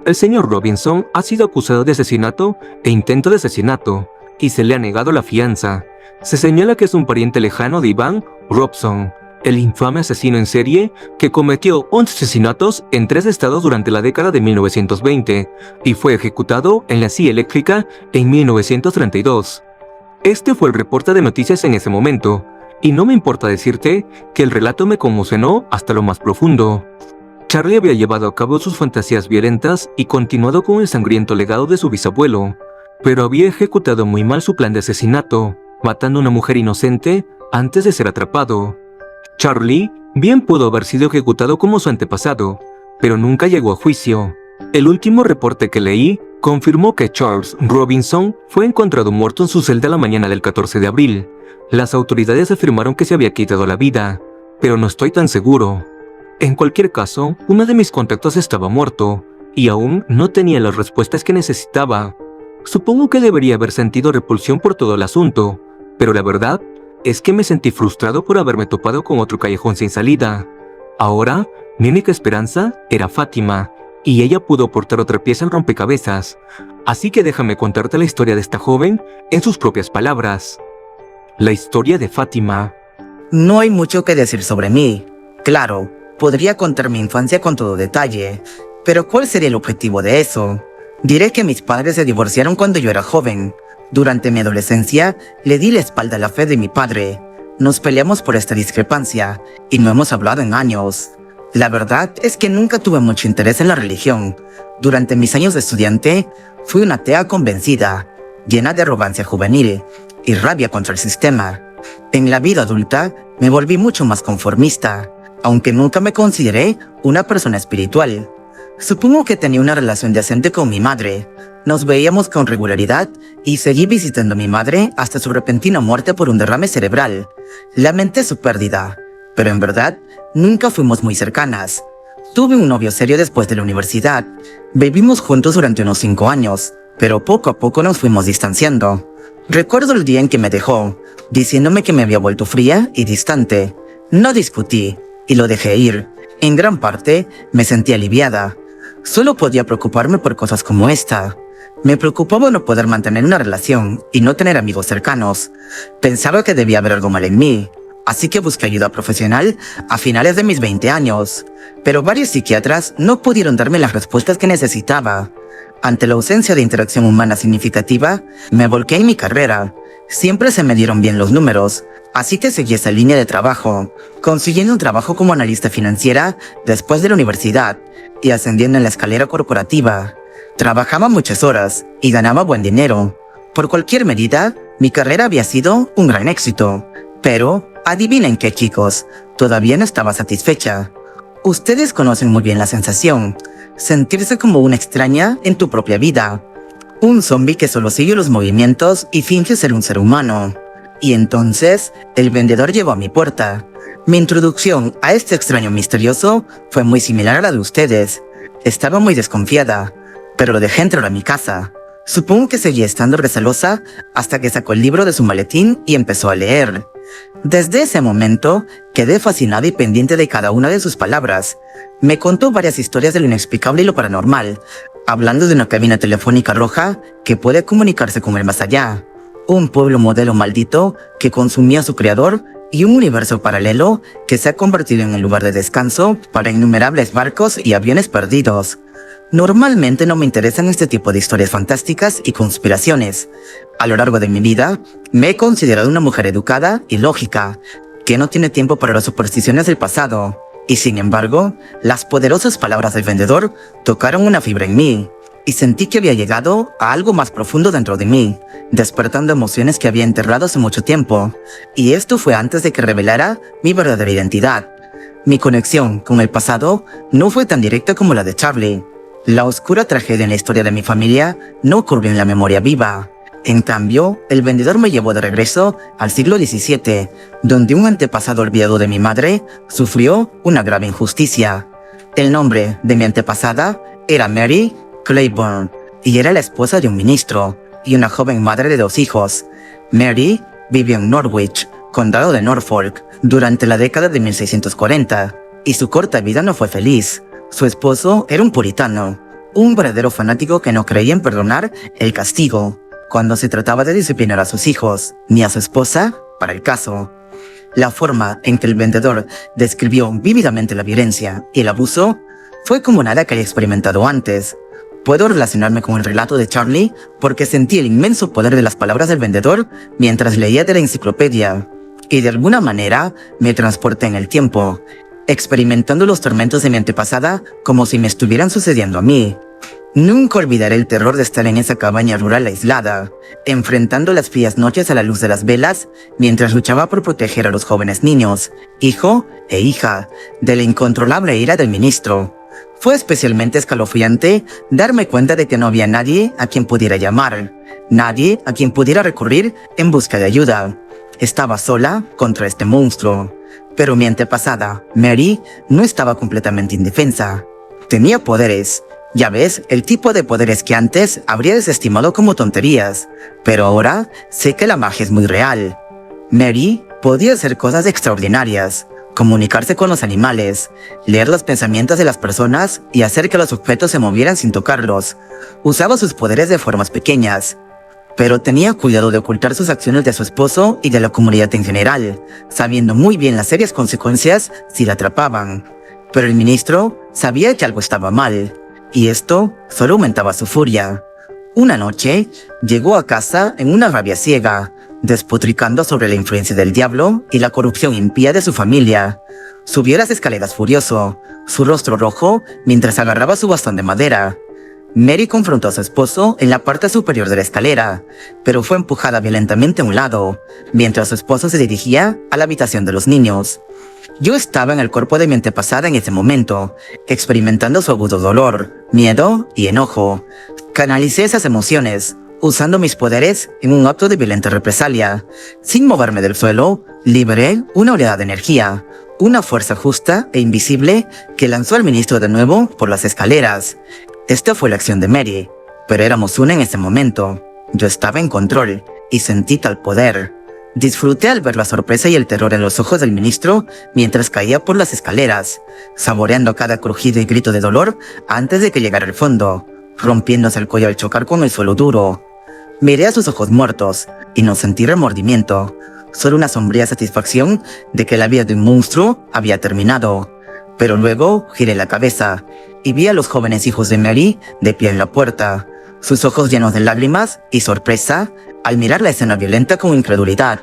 El señor Robinson ha sido acusado de asesinato e intento de asesinato, y se le ha negado la fianza. Se señala que es un pariente lejano de Iván Robson, el infame asesino en serie que cometió 11 asesinatos en 3 estados durante la década de 1920 y fue ejecutado en la silla eléctrica en 1932. Este fue el reporte de noticias en ese momento, y no me importa decirte que el relato me conmocionó hasta lo más profundo. Charlie había llevado a cabo sus fantasías violentas y continuado con el sangriento legado de su bisabuelo, pero había ejecutado muy mal su plan de asesinato, matando a una mujer inocente antes de ser atrapado. Charlie bien pudo haber sido ejecutado como su antepasado, pero nunca llegó a juicio. El último reporte que leí confirmó que Charles Robinson fue encontrado muerto en su celda la mañana del 14 de abril. Las autoridades afirmaron que se había quitado la vida, pero no estoy tan seguro. En cualquier caso, uno de mis contactos estaba muerto, y aún no tenía las respuestas que necesitaba. Supongo que debería haber sentido repulsión por todo el asunto, pero la verdad es que me sentí frustrado por haberme topado con otro callejón sin salida. Ahora, mi única esperanza era Fátima, y ella pudo aportar otra pieza al rompecabezas. Así que déjame contarte la historia de esta joven en sus propias palabras. La historia de Fátima. No hay mucho que decir sobre mí. Claro, podría contar mi infancia con todo detalle, pero ¿cuál sería el objetivo de eso? Diré que mis padres se divorciaron cuando yo era joven. Durante mi adolescencia, le di la espalda a la fe de mi padre. Nos peleamos por esta discrepancia, y no hemos hablado en años. La verdad es que nunca tuve mucho interés en la religión. Durante mis años de estudiante, fui una atea convencida, llena de arrogancia juvenil y rabia contra el sistema. En la vida adulta me volví mucho más conformista, aunque nunca me consideré una persona espiritual. Supongo que tenía una relación decente con mi madre. Nos veíamos con regularidad y seguí visitando a mi madre hasta su repentina muerte por un derrame cerebral. Lamenté su pérdida, pero en verdad nunca fuimos muy cercanas. Tuve un novio serio después de la universidad. Vivimos juntos durante unos 5 años, pero poco a poco nos fuimos distanciando. Recuerdo el día en que me dejó, diciéndome que me había vuelto fría y distante. No discutí y lo dejé ir. En gran parte me sentí aliviada. Solo podía preocuparme por cosas como esta. Me preocupaba no poder mantener una relación y no tener amigos cercanos. Pensaba que debía haber algo mal en mí, así que busqué ayuda profesional a finales de mis 20 años. Pero varios psiquiatras no pudieron darme las respuestas que necesitaba. Ante la ausencia de interacción humana significativa, me volqué en mi carrera. Siempre se me dieron bien los números, así que seguí esa línea de trabajo, consiguiendo un trabajo como analista financiera después de la universidad y ascendiendo en la escalera corporativa. Trabajaba muchas horas y ganaba buen dinero. Por cualquier medida, mi carrera había sido un gran éxito. Pero, adivinen qué, chicos, todavía no estaba satisfecha. Ustedes conocen muy bien la sensación, sentirse como una extraña en tu propia vida. Un zombie que solo sigue los movimientos y finge ser un ser humano. Y entonces, el vendedor llegó a mi puerta. Mi introducción a este extraño misterioso fue muy similar a la de ustedes. Estaba muy desconfiada, pero lo dejé entrar a mi casa. Supongo que seguía estando recelosa hasta que sacó el libro de su maletín y empezó a leer. Desde ese momento, quedé fascinada y pendiente de cada una de sus palabras. Me contó varias historias de lo inexplicable y lo paranormal, hablando de una cabina telefónica roja que puede comunicarse con el más allá, un pueblo modelo maldito que consumía a su creador y un universo paralelo que se ha convertido en el lugar de descanso para innumerables barcos y aviones perdidos. Normalmente no me interesan este tipo de historias fantásticas y conspiraciones. A lo largo de mi vida, me he considerado una mujer educada y lógica, que no tiene tiempo para las supersticiones del pasado. Y sin embargo, las poderosas palabras del vendedor tocaron una fibra en mí, y sentí que había llegado a algo más profundo dentro de mí, despertando emociones que había enterrado hace mucho tiempo. Y esto fue antes de que revelara mi verdadera identidad. Mi conexión con el pasado no fue tan directa como la de Charlie. La oscura tragedia en la historia de mi familia no ocurrió en la memoria viva. En cambio, el vendedor me llevó de regreso al siglo XVII, donde un antepasado olvidado de mi madre sufrió una grave injusticia. El nombre de mi antepasada era Mary Claiborne y era la esposa de un ministro y una joven madre de 2 hijos. Mary vivió en Norwich, condado de Norfolk, durante la década de 1640, y su corta vida no fue feliz. Su esposo era un puritano, un verdadero fanático que no creía en perdonar el castigo cuando se trataba de disciplinar a sus hijos, ni a su esposa, para el caso. La forma en que el vendedor describió vívidamente la violencia y el abuso fue como nada que haya experimentado antes. Puedo relacionarme con el relato de Charlie porque sentí el inmenso poder de las palabras del vendedor mientras leía de la enciclopedia, y de alguna manera me transporté en el tiempo, experimentando los tormentos de mi antepasada como si me estuvieran sucediendo a mí. Nunca olvidaré el terror de estar en esa cabaña rural aislada, enfrentando las frías noches a la luz de las velas, mientras luchaba por proteger a los jóvenes niños, hijo e hija, de la incontrolable ira del ministro. Fue especialmente escalofriante darme cuenta de que no había nadie a quien pudiera llamar, nadie a quien pudiera recurrir en busca de ayuda. Estaba sola contra este monstruo. Pero mi antepasada, Mary, no estaba completamente indefensa. Tenía poderes. Ya ves, el tipo de poderes que antes habría desestimado como tonterías, pero ahora sé que la magia es muy real. Mary podía hacer cosas extraordinarias, comunicarse con los animales, leer los pensamientos de las personas y hacer que los objetos se movieran sin tocarlos. Usaba sus poderes de formas pequeñas, pero tenía cuidado de ocultar sus acciones de su esposo y de la comunidad en general, sabiendo muy bien las serias consecuencias si la atrapaban. Pero el ministro sabía que algo estaba mal, y esto solo aumentaba su furia. Una noche, llegó a casa en una rabia ciega, despotricando sobre la influencia del diablo y la corrupción impía de su familia. Subió las escaleras furioso, su rostro rojo, mientras agarraba su bastón de madera. Mary confrontó a su esposo en la parte superior de la escalera, pero fue empujada violentamente a un lado, mientras su esposo se dirigía a la habitación de los niños. Yo estaba en el cuerpo de mi antepasada en ese momento, experimentando su agudo dolor, miedo y enojo. Canalicé esas emociones, usando mis poderes en un acto de violenta represalia. Sin moverme del suelo, liberé una oleada de energía, una fuerza justa e invisible que lanzó al ministro de nuevo por las escaleras. Esta fue la acción de Mary, pero éramos una en ese momento. Yo estaba en control y sentí tal poder. Disfruté al ver la sorpresa y el terror en los ojos del ministro mientras caía por las escaleras, saboreando cada crujido y grito de dolor antes de que llegara al fondo, rompiéndose el cuello al chocar con el suelo duro. Miré a sus ojos muertos y no sentí remordimiento, solo una sombría satisfacción de que la vida de un monstruo había terminado. Pero luego giré la cabeza y vi a los jóvenes hijos de Mary de pie en la puerta, sus ojos llenos de lágrimas y sorpresa al mirar la escena violenta con incredulidad.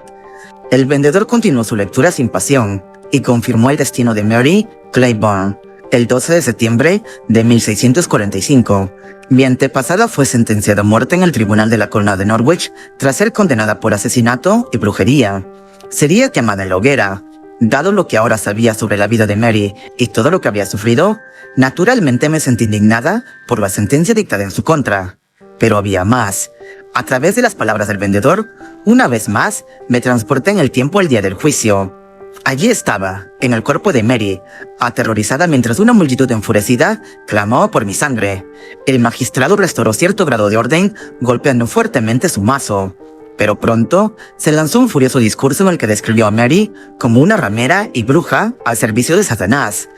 El vendedor continuó su lectura sin pasión y confirmó el destino de Mary Claiborne. El 12 de septiembre de 1645, mi antepasada fue sentenciada a muerte en el tribunal de la Corona de Norwich tras ser condenada por asesinato y brujería. Sería quemada en la hoguera. Dado lo que ahora sabía sobre la vida de Mary y todo lo que había sufrido, naturalmente me sentí indignada por la sentencia dictada en su contra. Pero había más. A través de las palabras del vendedor, una vez más, me transporté en el tiempo al día del juicio. Allí estaba, en el cuerpo de Mary, aterrorizada mientras una multitud enfurecida clamaba por mi sangre. El magistrado restauró cierto grado de orden, golpeando fuertemente su mazo. Pero pronto, se lanzó un furioso discurso en el que describió a Mary como una ramera y bruja al servicio de Satanás,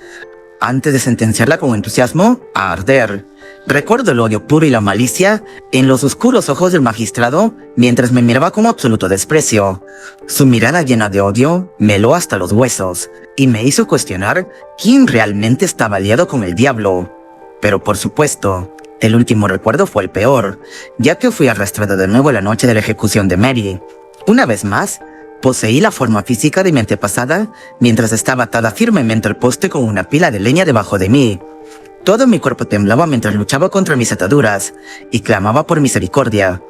antes de sentenciarla con entusiasmo a arder. Recuerdo el odio puro y la malicia en los oscuros ojos del magistrado mientras me miraba con absoluto desprecio. Su mirada llena de odio me heló hasta los huesos y me hizo cuestionar quién realmente estaba aliado con el diablo. Pero por supuesto, el último recuerdo fue el peor, ya que fui arrastrada de nuevo la noche de la ejecución de Mary. Una vez más, poseí la forma física de mi antepasada mientras estaba atada firmemente al poste con una pila de leña debajo de mí. Todo mi cuerpo temblaba mientras luchaba contra mis ataduras y clamaba por misericordia.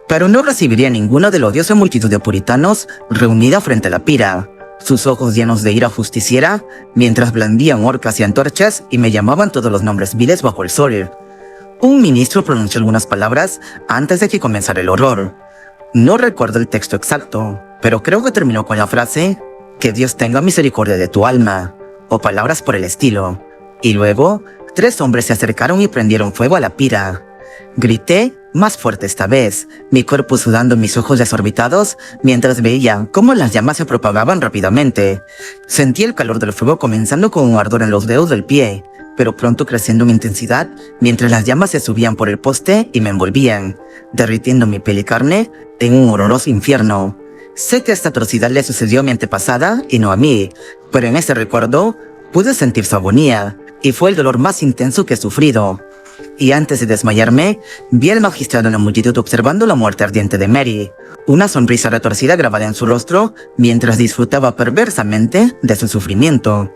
Pero no recibiría ninguno de la odiosa multitud de puritanos reunida frente a la pira, sus ojos llenos de ira justiciera, mientras blandían horcas y antorchas y me llamaban todos los nombres viles bajo el sol. Un ministro pronunció algunas palabras antes de que comenzara el horror. No recuerdo el texto exacto, pero creo que terminó con la frase «Que Dios tenga misericordia de tu alma», o palabras por el estilo. Y luego, 3 hombres se acercaron y prendieron fuego a la pira. Grité más fuerte esta vez, mi cuerpo sudando, mis ojos desorbitados, mientras veía cómo las llamas se propagaban rápidamente. Sentí el calor del fuego comenzando con un ardor en los dedos del pie, pero pronto creciendo en intensidad, mientras las llamas se subían por el poste y me envolvían, derritiendo mi piel y carne en un horroroso infierno. Sé que esta atrocidad le sucedió a mi antepasada y no a mí, pero en ese recuerdo pude sentir su agonía, y fue el dolor más intenso que he sufrido. Y antes de desmayarme, vi al magistrado en la multitud observando la muerte ardiente de Mary, una sonrisa retorcida grabada en su rostro mientras disfrutaba perversamente de su sufrimiento.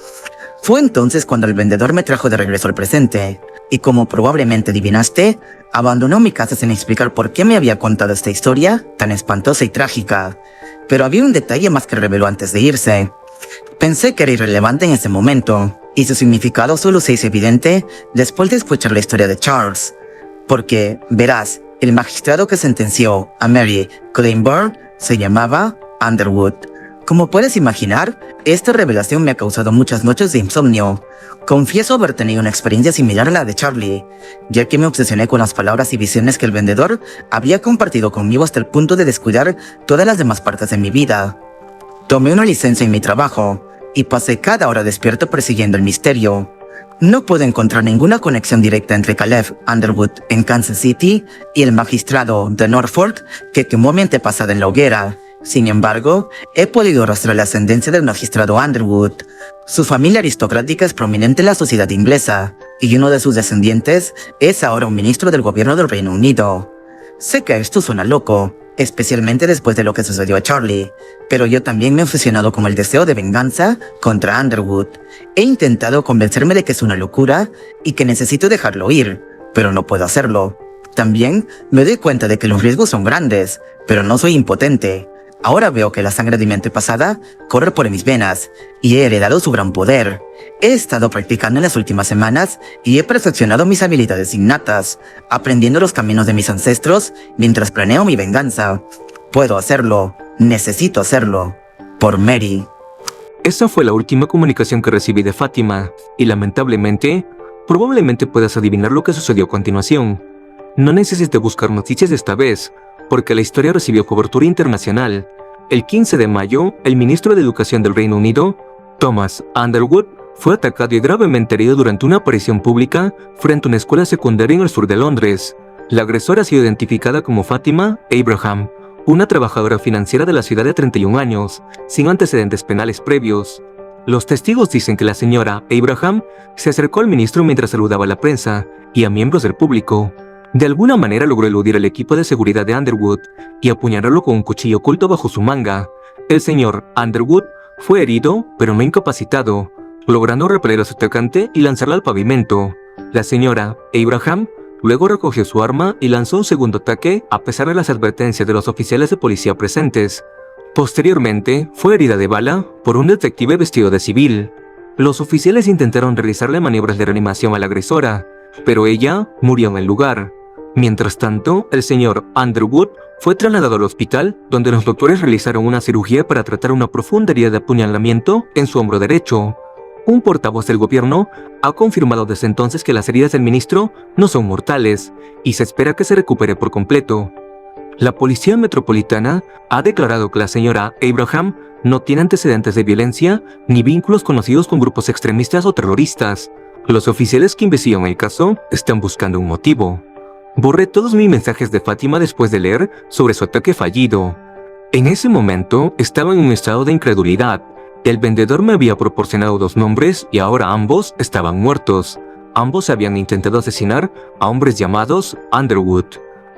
Fue entonces cuando el vendedor me trajo de regreso al presente, y como probablemente adivinaste, abandonó mi casa sin explicar por qué me había contado esta historia tan espantosa y trágica. Pero había un detalle más que reveló antes de irse. Pensé que era irrelevante en ese momento, y su significado solo se hizo evidente después de escuchar la historia de Charles. Porque, verás, el magistrado que sentenció a Mary Claiborne se llamaba Underwood. Como puedes imaginar, esta revelación me ha causado muchas noches de insomnio. Confieso haber tenido una experiencia similar a la de Charlie, ya que me obsesioné con las palabras y visiones que el vendedor había compartido conmigo hasta el punto de descuidar todas las demás partes de mi vida. Tomé una licencia en mi trabajo, y pasé cada hora despierto persiguiendo el misterio. No pude encontrar ninguna conexión directa entre Caleb Underwood en Kansas City y el magistrado de Norfolk que quemó a mi antepasada en la hoguera. Sin embargo, he podido rastrear la ascendencia del magistrado Underwood. Su familia aristocrática es prominente en la sociedad inglesa, y uno de sus descendientes es ahora un ministro del gobierno del Reino Unido. Sé que esto suena loco, especialmente después de lo que sucedió a Charlie, pero yo también me he obsesionado con el deseo de venganza contra Underwood. He intentado convencerme de que es una locura y que necesito dejarlo ir, pero no puedo hacerlo. También me doy cuenta de que los riesgos son grandes, pero no soy impotente. Ahora veo que la sangre de mi antepasada corre por mis venas y he heredado su gran poder. He estado practicando en las últimas semanas y he perfeccionado mis habilidades innatas, aprendiendo los caminos de mis ancestros mientras planeo mi venganza. Puedo hacerlo. Necesito hacerlo. Por Mary. Esa fue la última comunicación que recibí de Fátima, y lamentablemente, probablemente puedas adivinar lo que sucedió a continuación. No necesité buscar noticias esta vez, porque la historia recibió cobertura internacional. El 15 de mayo, el ministro de Educación del Reino Unido, Thomas Underwood, fue atacado y gravemente herido durante una aparición pública frente a una escuela secundaria en el sur de Londres. La agresora ha sido identificada como Fátima Abraham, una trabajadora financiera de la ciudad de 31 años, sin antecedentes penales previos. Los testigos dicen que la señora Abraham se acercó al ministro mientras saludaba a la prensa y a miembros del público. De alguna manera logró eludir al equipo de seguridad de Underwood y apuñalarlo con un cuchillo oculto bajo su manga. El señor Underwood fue herido, pero no incapacitado, logrando repeler a su atacante y lanzarla al pavimento. La señora Abraham luego recogió su arma y lanzó un segundo ataque a pesar de las advertencias de los oficiales de policía presentes. Posteriormente, fue herida de bala por un detective vestido de civil. Los oficiales intentaron realizarle maniobras de reanimación a la agresora, pero ella murió en el lugar. Mientras tanto, el señor Underwood fue trasladado al hospital, donde los doctores realizaron una cirugía para tratar una profunda herida de apuñalamiento en su hombro derecho. Un portavoz del gobierno ha confirmado desde entonces que las heridas del ministro no son mortales y se espera que se recupere por completo. La policía metropolitana ha declarado que la señora Abraham no tiene antecedentes de violencia ni vínculos conocidos con grupos extremistas o terroristas. Los oficiales que investigan el caso están buscando un motivo. Borré todos mis mensajes de Fátima después de leer sobre su ataque fallido. En ese momento estaba en un estado de incredulidad. El vendedor me había proporcionado 2 nombres y ahora ambos estaban muertos. Ambos habían intentado asesinar a hombres llamados Underwood.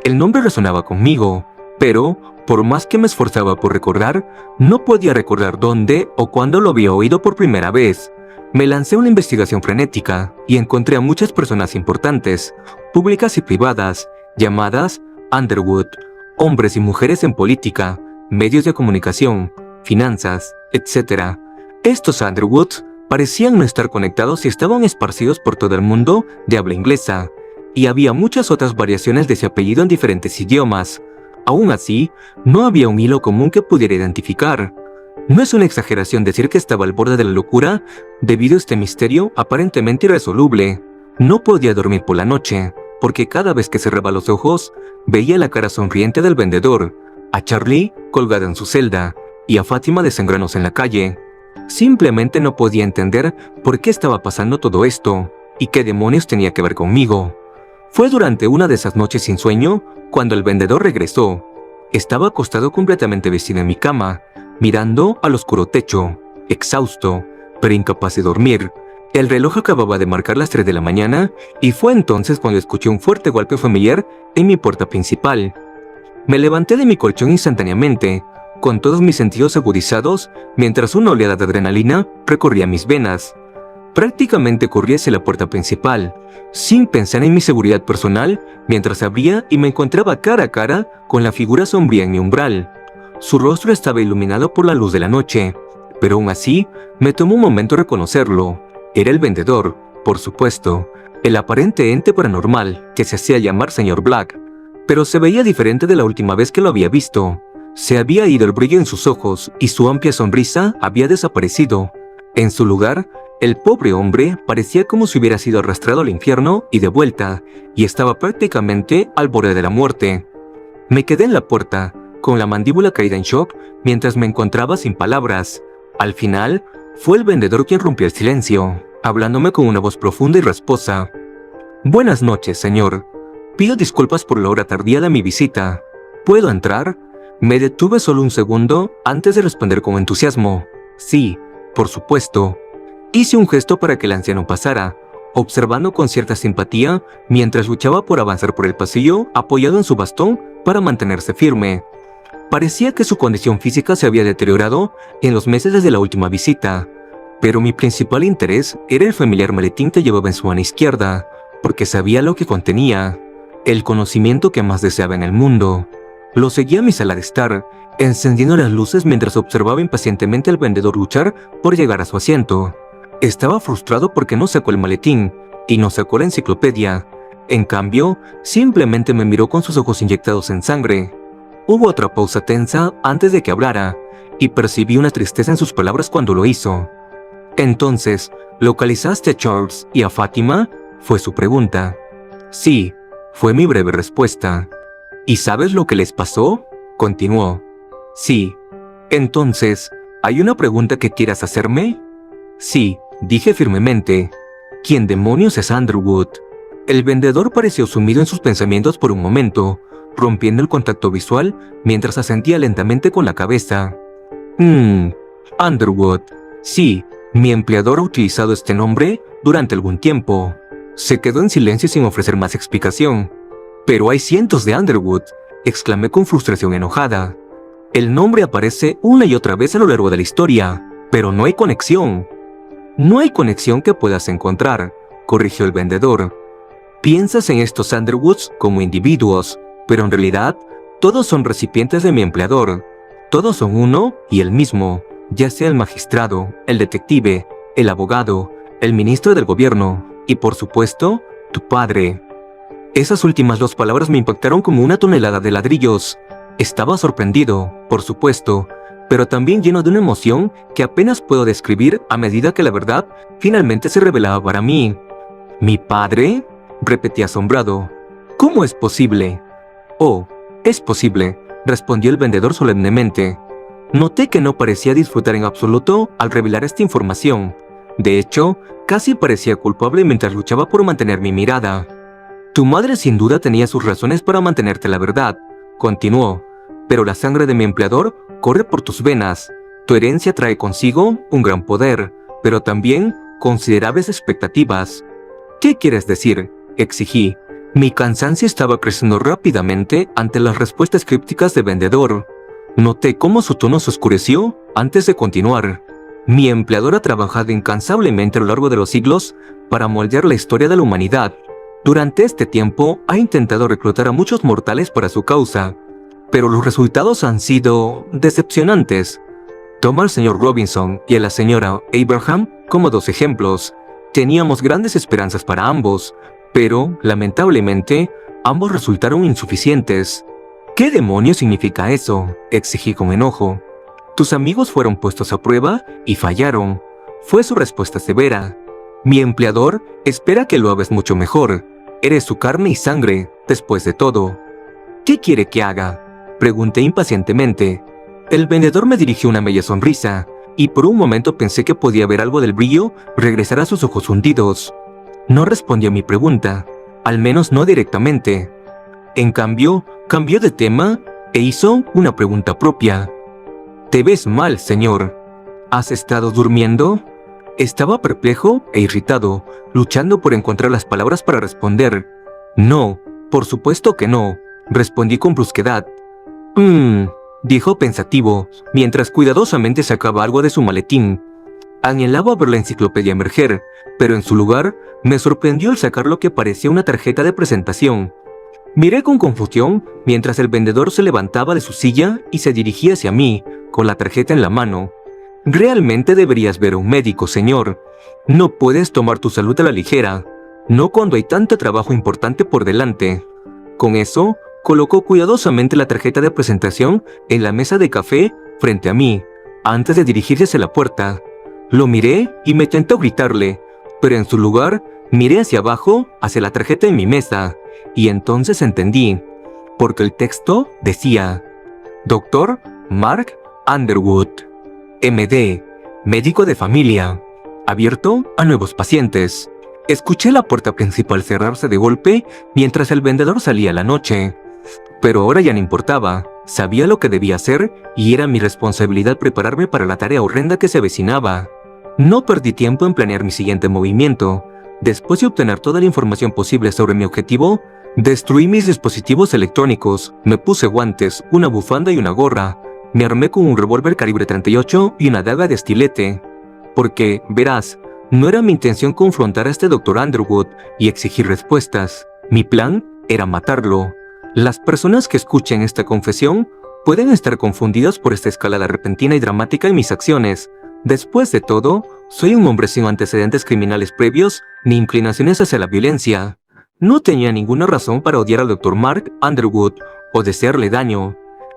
El nombre resonaba conmigo, pero, por más que me esforzaba por recordar, no podía recordar dónde o cuándo lo había oído por primera vez. Me lancé a una investigación frenética y encontré a muchas personas importantes, públicas y privadas, llamadas Underwood, hombres y mujeres en política, medios de comunicación, finanzas, etc. Estos Underwoods parecían no estar conectados y estaban esparcidos por todo el mundo de habla inglesa, y había muchas otras variaciones de ese apellido en diferentes idiomas. Aún así, no había un hilo común que pudiera identificar. No es una exageración decir que estaba al borde de la locura debido a este misterio aparentemente irresoluble. No podía dormir por la noche, porque cada vez que cerraba los ojos, veía la cara sonriente del vendedor, a Charlie colgada en su celda, y a Fátima desangrándose en la calle. Simplemente no podía entender por qué estaba pasando todo esto, y qué demonios tenía que ver conmigo. Fue durante una de esas noches sin sueño cuando el vendedor regresó. Estaba acostado completamente vestido en mi cama, mirando al oscuro techo, exhausto, pero incapaz de dormir. El reloj acababa de marcar las 3 de la mañana y fue entonces cuando escuché un fuerte golpe familiar en mi puerta principal. Me levanté de mi colchón instantáneamente, con todos mis sentidos agudizados, mientras una oleada de adrenalina recorría mis venas. Prácticamente corrí hacia la puerta principal, sin pensar en mi seguridad personal, mientras abría y me encontraba cara a cara con la figura sombría en mi umbral. Su rostro estaba iluminado por la luz de la noche, pero aún así me tomó un momento reconocerlo. Era el vendedor, por supuesto, el aparente ente paranormal que se hacía llamar Señor Black, pero se veía diferente de la última vez que lo había visto. Se había ido el brillo en sus ojos y su amplia sonrisa había desaparecido. En su lugar, el pobre hombre parecía como si hubiera sido arrastrado al infierno y de vuelta, y estaba prácticamente al borde de la muerte. Me quedé en la puerta, con la mandíbula caída en shock, mientras me encontraba sin palabras. Al final, fue el vendedor quien rompió el silencio, hablándome con una voz profunda y rasposa. «Buenas noches, señor. Pido disculpas por la hora tardía de mi visita. ¿Puedo entrar?» Me detuve solo un segundo antes de responder con entusiasmo. «Sí, por supuesto». Hice un gesto para que el anciano pasara, observando con cierta simpatía mientras luchaba por avanzar por el pasillo apoyado en su bastón para mantenerse firme. Parecía que su condición física se había deteriorado en los meses desde la última visita, pero mi principal interés era el familiar maletín que llevaba en su mano izquierda, porque sabía lo que contenía, el conocimiento que más deseaba en el mundo. Lo seguía a mi sala de estar, encendiendo las luces mientras observaba impacientemente al vendedor luchar por llegar a su asiento. Estaba frustrado porque no sacó el maletín y no sacó la enciclopedia. En cambio, simplemente me miró con sus ojos inyectados en sangre. Hubo otra pausa tensa antes de que hablara, y percibí una tristeza en sus palabras cuando lo hizo. «Entonces, ¿localizaste a Charles y a Fátima?», fue su pregunta. «Sí», fue mi breve respuesta. «¿Y sabes lo que les pasó?», continuó. «Sí». «Entonces, ¿hay una pregunta que quieras hacerme?». «Sí», dije firmemente. «¿Quién demonios es Underwood?». El vendedor pareció sumido en sus pensamientos por un momento, rompiendo el contacto visual mientras asentía lentamente con la cabeza. Underwood. Sí, mi empleador ha utilizado este nombre durante algún tiempo». Se quedó en silencio sin ofrecer más explicación. «Pero hay cientos de Underwood», exclamé con frustración enojada. «El nombre aparece una y otra vez a lo largo de la historia, pero no hay conexión». «No hay conexión que puedas encontrar», corrigió el vendedor. «Piensas en estos Underwoods como individuos, pero en realidad todos son recipientes de mi empleador. Todos son uno y el mismo, ya sea el magistrado, el detective, el abogado, el ministro del gobierno y, por supuesto, tu padre». Esas últimas dos palabras me impactaron como una tonelada de ladrillos. Estaba sorprendido, por supuesto, pero también lleno de una emoción que apenas puedo describir a medida que la verdad finalmente se revelaba para mí. «¿Mi padre?», repetí asombrado. «¿Cómo es posible?». «Oh, es posible», respondió el vendedor solemnemente. Noté que no parecía disfrutar en absoluto al revelar esta información. De hecho, casi parecía culpable mientras luchaba por mantener mi mirada. «Tu madre sin duda tenía sus razones para mantenerte la verdad», continuó, «pero la sangre de mi empleador corre por tus venas. Tu herencia trae consigo un gran poder, pero también considerables expectativas». «¿Qué quieres decir?», exigí. Mi cansancio estaba creciendo rápidamente ante las respuestas crípticas del vendedor. Noté cómo su tono se oscureció antes de continuar. «Mi empleador ha trabajado incansablemente a lo largo de los siglos para moldear la historia de la humanidad. Durante este tiempo ha intentado reclutar a muchos mortales para su causa, pero los resultados han sido decepcionantes. Toma al señor Robinson y a la señora Abraham como dos ejemplos. Teníamos grandes esperanzas para ambos, pero, lamentablemente, ambos resultaron insuficientes». «¿Qué demonios significa eso?», exigí con enojo. «Tus amigos fueron puestos a prueba y fallaron», fue su respuesta severa. «Mi empleador espera que lo hagas mucho mejor. Eres su carne y sangre, después de todo». «¿Qué quiere que haga?», pregunté impacientemente. El vendedor me dirigió una bella sonrisa, y por un momento pensé que podía ver algo del brillo regresar a sus ojos hundidos. No respondió a mi pregunta, al menos no directamente. En cambio, cambió de tema e hizo una pregunta propia. «Te ves mal, señor. ¿Has estado durmiendo?». Estaba perplejo e irritado, luchando por encontrar las palabras para responder. «No, por supuesto que no», respondí con brusquedad. Dijo pensativo, mientras cuidadosamente sacaba algo de su maletín. Anhelaba ver la enciclopedia emerger, pero en su lugar me sorprendió al sacar lo que parecía una tarjeta de presentación. Miré con confusión mientras el vendedor se levantaba de su silla y se dirigía hacia mí, con la tarjeta en la mano. «Realmente deberías ver a un médico, señor. No puedes tomar tu salud a la ligera, no cuando hay tanto trabajo importante por delante». Con eso, colocó cuidadosamente la tarjeta de presentación en la mesa de café frente a mí, antes de dirigirse hacia la puerta. Lo miré y me tentó gritarle, pero en su lugar miré hacia abajo, hacia la tarjeta en mi mesa, y entonces entendí, porque el texto decía: «Dr. Mark Underwood, MD, médico de familia, abierto a nuevos pacientes». Escuché la puerta principal cerrarse de golpe mientras el vendedor salía a la noche. Pero ahora ya no importaba, sabía lo que debía hacer y era mi responsabilidad prepararme para la tarea horrenda que se avecinaba. No perdí tiempo en planear mi siguiente movimiento. Después de obtener toda la información posible sobre mi objetivo, destruí mis dispositivos electrónicos, me puse guantes, una bufanda y una gorra, me armé con un revólver calibre 38 y una daga de estilete. Porque, verás, No era mi intención confrontar a este Dr. Underwood y exigir respuestas. Mi plan era matarlo. Las personas que escuchen esta confesión pueden estar confundidas por esta escalada repentina y dramática en mis acciones. Después de todo, soy un hombre sin antecedentes criminales previos ni inclinaciones hacia la violencia. No tenía ninguna razón para odiar al Dr. Mark Underwood o desearle daño.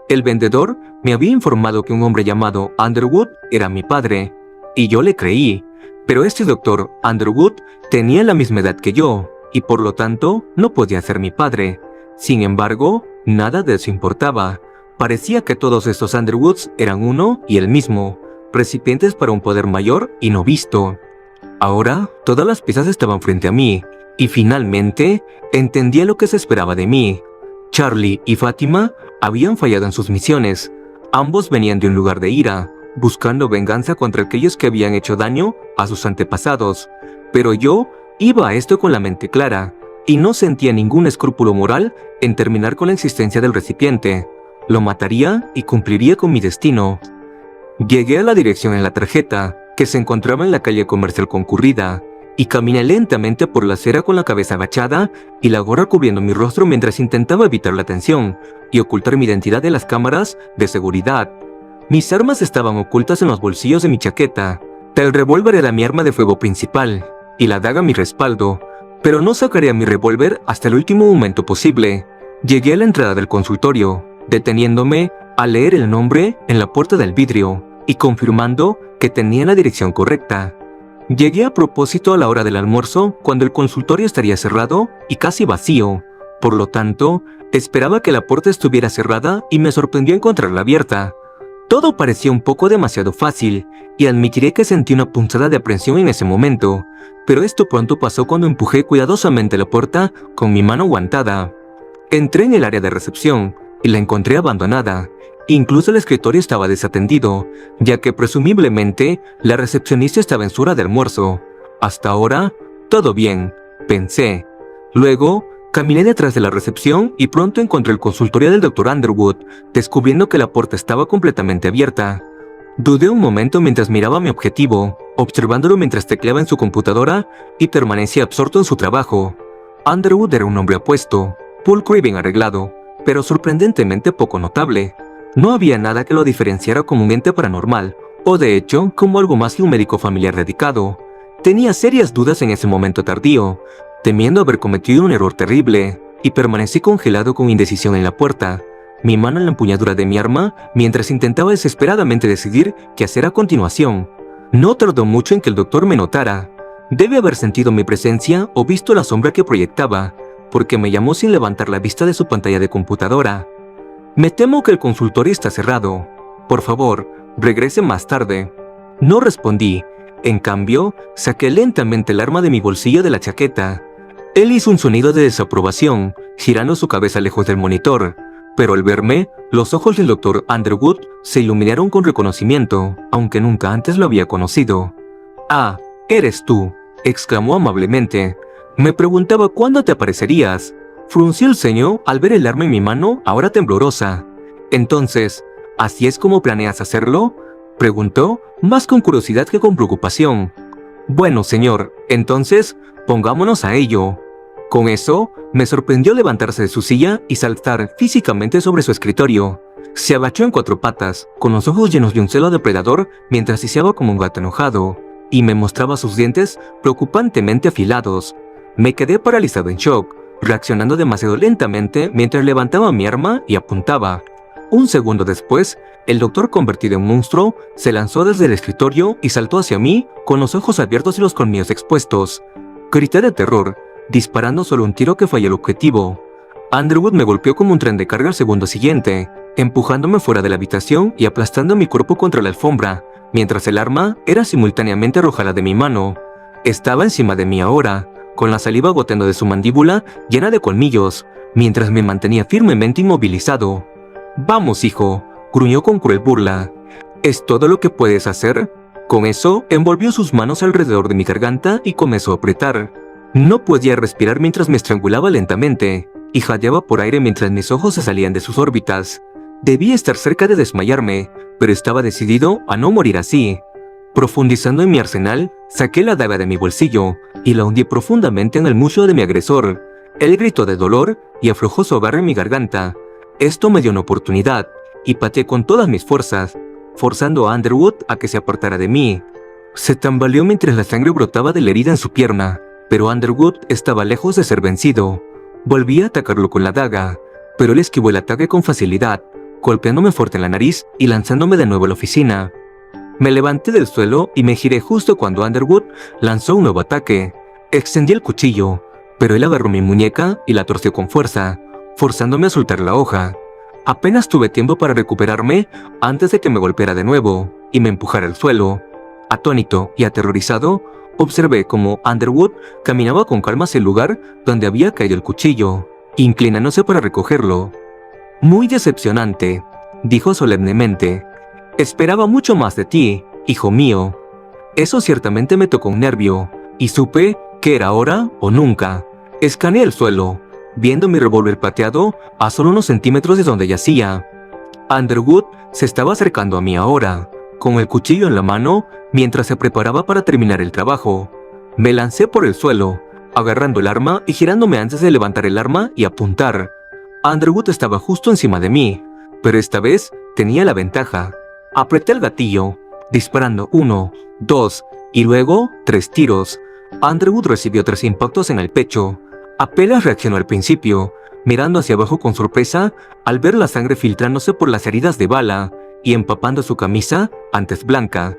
El vendedor me había informado que un hombre llamado Underwood era mi padre, y yo le creí. Pero este Dr. Underwood tenía la misma edad que yo, y por lo tanto no podía ser mi padre. Sin embargo, nada de eso importaba. Parecía que todos estos Underwoods eran uno y el mismo, recipientes para un poder mayor y no visto. Ahora, todas las piezas estaban frente a mí, y finalmente entendía lo que se esperaba de mí. Charlie y Fátima habían fallado en sus misiones. Ambos venían de un lugar de ira, buscando venganza contra aquellos que habían hecho daño a sus antepasados. Pero yo iba a esto con la mente clara, y no sentía ningún escrúpulo moral en terminar con la existencia del recipiente. Lo mataría y cumpliría con mi destino. Llegué a la dirección en la tarjeta, que se encontraba en la calle comercial concurrida, y caminé lentamente por la acera con la cabeza agachada y la gorra cubriendo mi rostro mientras intentaba evitar la atención y ocultar mi identidad de las cámaras de seguridad. Mis armas estaban ocultas en los bolsillos de mi chaqueta. El revólver era mi arma de fuego principal, y la daga mi respaldo, pero no sacaría mi revólver hasta el último momento posible. Llegué a la entrada del consultorio, deteniéndome a leer el nombre en la puerta del vidrio y confirmando que tenía la dirección correcta. Llegué a propósito a la hora del almuerzo, cuando el consultorio estaría cerrado y casi vacío. Por lo tanto, esperaba que la puerta estuviera cerrada y me sorprendió encontrarla abierta. Todo parecía un poco demasiado fácil, y admitiré que sentí una punzada de aprensión en ese momento, pero esto pronto pasó cuando empujé cuidadosamente la puerta con mi mano aguantada. Entré en el área de recepción y la encontré abandonada. Incluso el escritorio estaba desatendido, ya que presumiblemente la recepcionista estaba en su hora de almuerzo. Hasta ahora, todo bien, pensé. Luego, caminé detrás de la recepción y pronto encontré el consultorio del Dr. Underwood, descubriendo que la puerta estaba completamente abierta. Dudé un momento mientras miraba a mi objetivo, observándolo mientras tecleaba en su computadora y permanecía absorto en su trabajo. Underwood era un hombre apuesto, pulcro y bien arreglado, pero sorprendentemente poco notable. No había nada que lo diferenciara como un ente paranormal, o de hecho, como algo más que un médico familiar dedicado. Tenía serias dudas en ese momento tardío, temiendo haber cometido un error terrible, y permanecí congelado con indecisión en la puerta, mi mano en la empuñadura de mi arma, mientras intentaba desesperadamente decidir qué hacer a continuación. No tardó mucho en que el doctor me notara. Debe haber sentido mi presencia o visto la sombra que proyectaba, porque me llamó sin levantar la vista de su pantalla de computadora. Me temo que el consultorio está cerrado. Por favor, regrese más tarde. No respondí. En cambio, saqué lentamente el arma de mi bolsillo de la chaqueta. Él hizo un sonido de desaprobación, girando su cabeza lejos del monitor, pero al verme, los ojos del Dr. Underwood se iluminaron con reconocimiento, aunque nunca antes lo había conocido. «Ah, eres tú», exclamó amablemente. Me preguntaba cuándo te aparecerías. Fruncí el ceño al ver el arma en mi mano, ahora temblorosa. Entonces, ¿así es como planeas hacerlo?, preguntó, más con curiosidad que con preocupación. Bueno, señor, entonces, pongámonos a ello. Con eso, me sorprendió levantarse de su silla y saltar físicamente sobre su escritorio. Se agachó en 4 patas, con los ojos llenos de un celo depredador, mientras siseaba como un gato enojado, y me mostraba sus dientes preocupantemente afilados. Me quedé paralizado en shock, reaccionando demasiado lentamente mientras levantaba mi arma y apuntaba. Un segundo después, el doctor convertido en monstruo se lanzó desde el escritorio y saltó hacia mí con los ojos abiertos y los colmillos expuestos. Grité de terror, disparando solo un tiro que falló el objetivo. Underwood me golpeó como un tren de carga al segundo siguiente, empujándome fuera de la habitación y aplastando mi cuerpo contra la alfombra, mientras el arma era simultáneamente arrojada de mi mano. Estaba encima de mí ahora, con la saliva goteando de su mandíbula llena de colmillos, mientras me mantenía firmemente inmovilizado. «Vamos, hijo», gruñó con cruel burla. «¿Es todo lo que puedes hacer?». Con eso, envolvió sus manos alrededor de mi garganta y comenzó a apretar. No podía respirar mientras me estrangulaba lentamente, y jadeaba por aire mientras mis ojos se salían de sus órbitas. Debía estar cerca de desmayarme, pero estaba decidido a no morir así. Profundizando en mi arsenal, saqué la daga de mi bolsillo y la hundí profundamente en el muslo de mi agresor. Él gritó de dolor y aflojó su agarre en mi garganta. Esto me dio una oportunidad y pateé con todas mis fuerzas, forzando a Underwood a que se apartara de mí. Se tambaleó mientras la sangre brotaba de la herida en su pierna, pero Underwood estaba lejos de ser vencido. Volví a atacarlo con la daga, pero él esquivó el ataque con facilidad, golpeándome fuerte en la nariz y lanzándome de nuevo a la oficina. Me levanté del suelo y me giré justo cuando Underwood lanzó un nuevo ataque. Extendí el cuchillo, pero él agarró mi muñeca y la torció con fuerza, forzándome a soltar la hoja. Apenas tuve tiempo para recuperarme antes de que me golpeara de nuevo y me empujara al suelo. Atónito y aterrorizado, observé cómo Underwood caminaba con calma hacia el lugar donde había caído el cuchillo, inclinándose para recogerlo. «Muy decepcionante», dijo solemnemente. «Esperaba mucho más de ti, hijo mío». Eso ciertamente me tocó un nervio, y supe que era ahora o nunca. Escaneé el suelo, viendo mi revólver plateado a solo unos centímetros de donde yacía. Underwood se estaba acercando a mí ahora, con el cuchillo en la mano, mientras se preparaba para terminar el trabajo. Me lancé por el suelo, agarrando el arma y girándome antes de levantar el arma y apuntar. Underwood estaba justo encima de mí, pero esta vez tenía la ventaja. Apreté el gatillo, disparando 1, 2 y luego 3 tiros. Underwood recibió 3 impactos en el pecho. Apenas reaccionó al principio, mirando hacia abajo con sorpresa al ver la sangre filtrándose por las heridas de bala y empapando su camisa, antes blanca.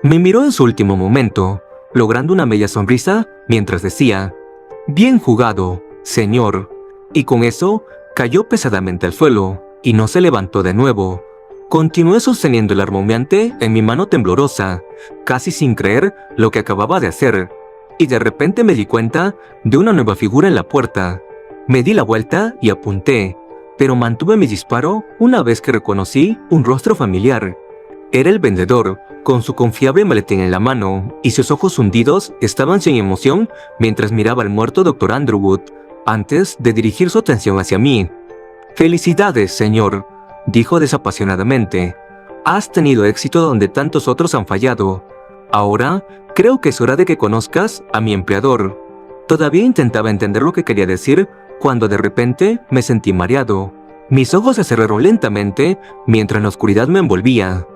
Me miró en su último momento, logrando una media sonrisa mientras decía: «Bien jugado, señor». Y con eso, cayó pesadamente al suelo y no se levantó de nuevo. Continué sosteniendo el arma humeante en mi mano temblorosa, casi sin creer lo que acababa de hacer. Y de repente me di cuenta de una nueva figura en la puerta. Me di la vuelta y apunté, pero mantuve mi disparo una vez que reconocí un rostro familiar. Era el vendedor, con su confiable maletín en la mano, y sus ojos hundidos estaban sin emoción mientras miraba al muerto Dr. Underwood, antes de dirigir su atención hacia mí. «Felicidades, señor», dijo desapasionadamente. «Has tenido éxito donde tantos otros han fallado. Ahora, creo que es hora de que conozcas a mi empleador». Todavía intentaba entender lo que quería decir cuando de repente me sentí mareado. Mis ojos se cerraron lentamente mientras la oscuridad me envolvía.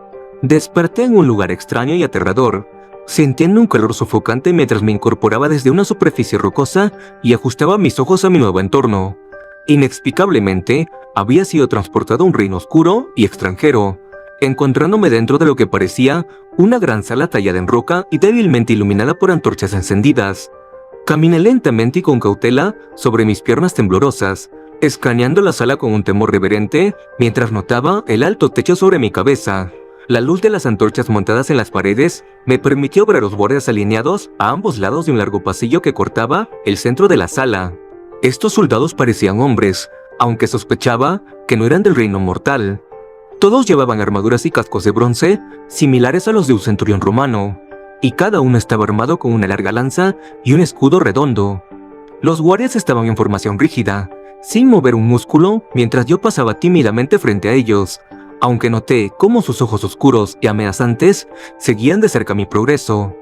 Desperté en un lugar extraño y aterrador, sintiendo un calor sofocante mientras me incorporaba desde una superficie rocosa y ajustaba mis ojos a mi nuevo entorno. Inexplicablemente, había sido transportado a un reino oscuro y extranjero, encontrándome dentro de lo que parecía una gran sala tallada en roca y débilmente iluminada por antorchas encendidas. Caminé lentamente y con cautela sobre mis piernas temblorosas, escaneando la sala con un temor reverente mientras notaba el alto techo sobre mi cabeza. La luz de las antorchas montadas en las paredes me permitió ver a los guardias alineados a ambos lados de un largo pasillo que cortaba el centro de la sala. Estos soldados parecían hombres, aunque sospechaba que no eran del reino mortal. Todos llevaban armaduras y cascos de bronce similares a los de un centurión romano, y cada uno estaba armado con una larga lanza y un escudo redondo. Los guardias estaban en formación rígida, sin mover un músculo mientras yo pasaba tímidamente frente a ellos, aunque noté cómo sus ojos oscuros y amenazantes seguían de cerca mi progreso.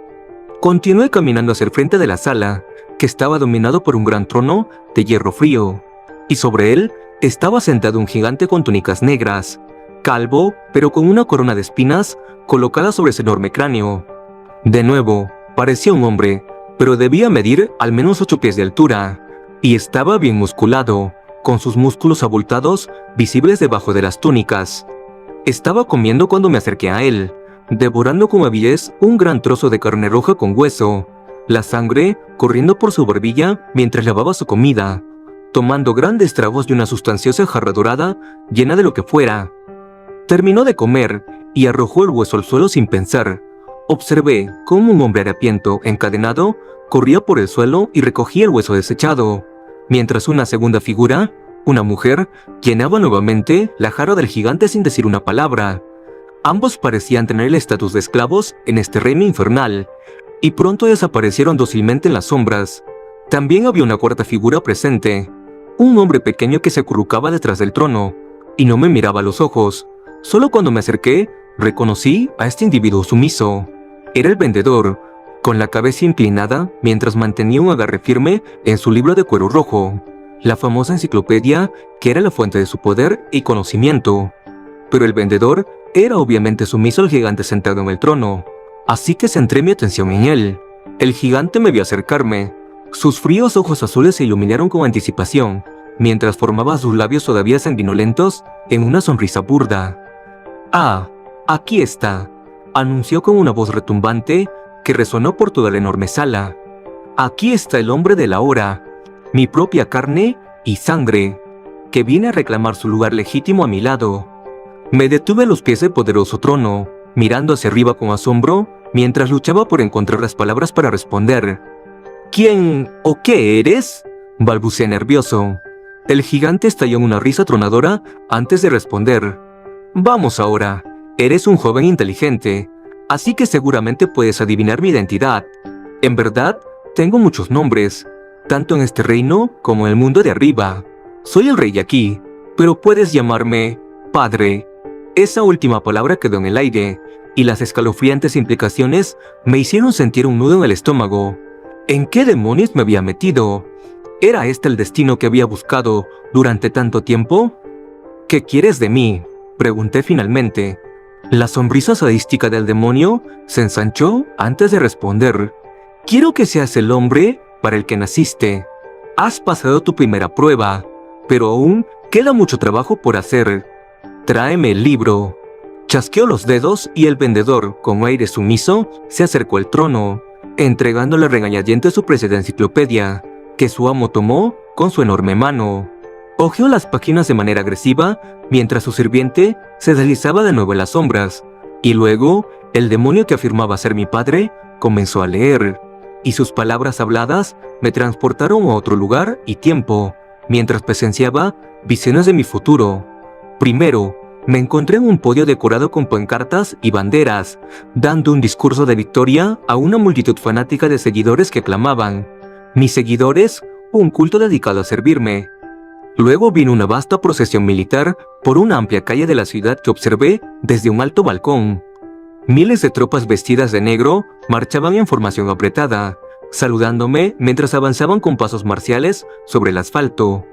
Continué caminando hacia el frente de la sala, que estaba dominado por un gran trono de hierro frío, y sobre él estaba sentado un gigante con túnicas negras, calvo pero con una corona de espinas colocada sobre su enorme cráneo. De nuevo, parecía un hombre, pero debía medir al menos 8 pies de altura, y estaba bien musculado, con sus músculos abultados visibles debajo de las túnicas. Estaba comiendo cuando me acerqué a él, devorando con avidez un gran trozo de carne roja con hueso, la sangre corriendo por su barbilla mientras lavaba su comida, tomando grandes tragos de una sustanciosa jarra dorada llena de lo que fuera. Terminó de comer y arrojó el hueso al suelo sin pensar. Observé cómo un hombre harapiento encadenado corría por el suelo y recogía el hueso desechado, mientras una segunda figura, una mujer, llenaba nuevamente la jarra del gigante sin decir una palabra. Ambos parecían tener el estatus de esclavos en este reino infernal, y pronto desaparecieron dócilmente en las sombras. También había una cuarta figura presente, un hombre pequeño que se acurrucaba detrás del trono, y no me miraba a los ojos. Solo cuando me acerqué, reconocí a este individuo sumiso. Era el vendedor, con la cabeza inclinada mientras mantenía un agarre firme en su libro de cuero rojo, la famosa enciclopedia que era la fuente de su poder y conocimiento. Pero el vendedor era obviamente sumiso al gigante sentado en el trono, así que centré mi atención en él. El gigante me vio acercarme. Sus fríos ojos azules se iluminaron con anticipación, mientras formaba sus labios todavía sanguinolentos en una sonrisa burda. «Ah, aquí está», anunció con una voz retumbante que resonó por toda la enorme sala. «Aquí está el hombre de la hora, mi propia carne y sangre, que viene a reclamar su lugar legítimo a mi lado». Me detuve a los pies del poderoso trono, mirando hacia arriba con asombro, mientras luchaba por encontrar las palabras para responder. «¿Quién o qué eres?», balbuceé nervioso. El gigante estalló en una risa tronadora antes de responder. «Vamos ahora, eres un joven inteligente, así que seguramente puedes adivinar mi identidad. En verdad, tengo muchos nombres, tanto en este reino como en el mundo de arriba. Soy el rey de aquí, pero puedes llamarme Padre». Esa última palabra quedó en el aire, y las escalofriantes implicaciones me hicieron sentir un nudo en el estómago. ¿En qué demonios me había metido? ¿Era este el destino que había buscado durante tanto tiempo? «¿Qué quieres de mí?», pregunté finalmente. La sonrisa sadística del demonio se ensanchó antes de responder. «Quiero que seas el hombre para el que naciste. Has pasado tu primera prueba, pero aún queda mucho trabajo por hacer. Tráeme el libro». Chasqueó los dedos y el vendedor, con aire sumiso, se acercó al trono, entregándole regañadientes su preciosa enciclopedia, que su amo tomó con su enorme mano. Hojeó las páginas de manera agresiva, mientras su sirviente se deslizaba de nuevo en las sombras, y luego el demonio que afirmaba ser mi padre comenzó a leer, y sus palabras habladas me transportaron a otro lugar y tiempo, mientras presenciaba visiones de mi futuro. Primero, me encontré en un podio decorado con pancartas y banderas, dando un discurso de victoria a una multitud fanática de seguidores que clamaban: «Mis seguidores, un culto dedicado a servirme». Luego vino una vasta procesión militar por una amplia calle de la ciudad que observé desde un alto balcón. Miles de tropas vestidas de negro marchaban en formación apretada, saludándome mientras avanzaban con pasos marciales sobre el asfalto.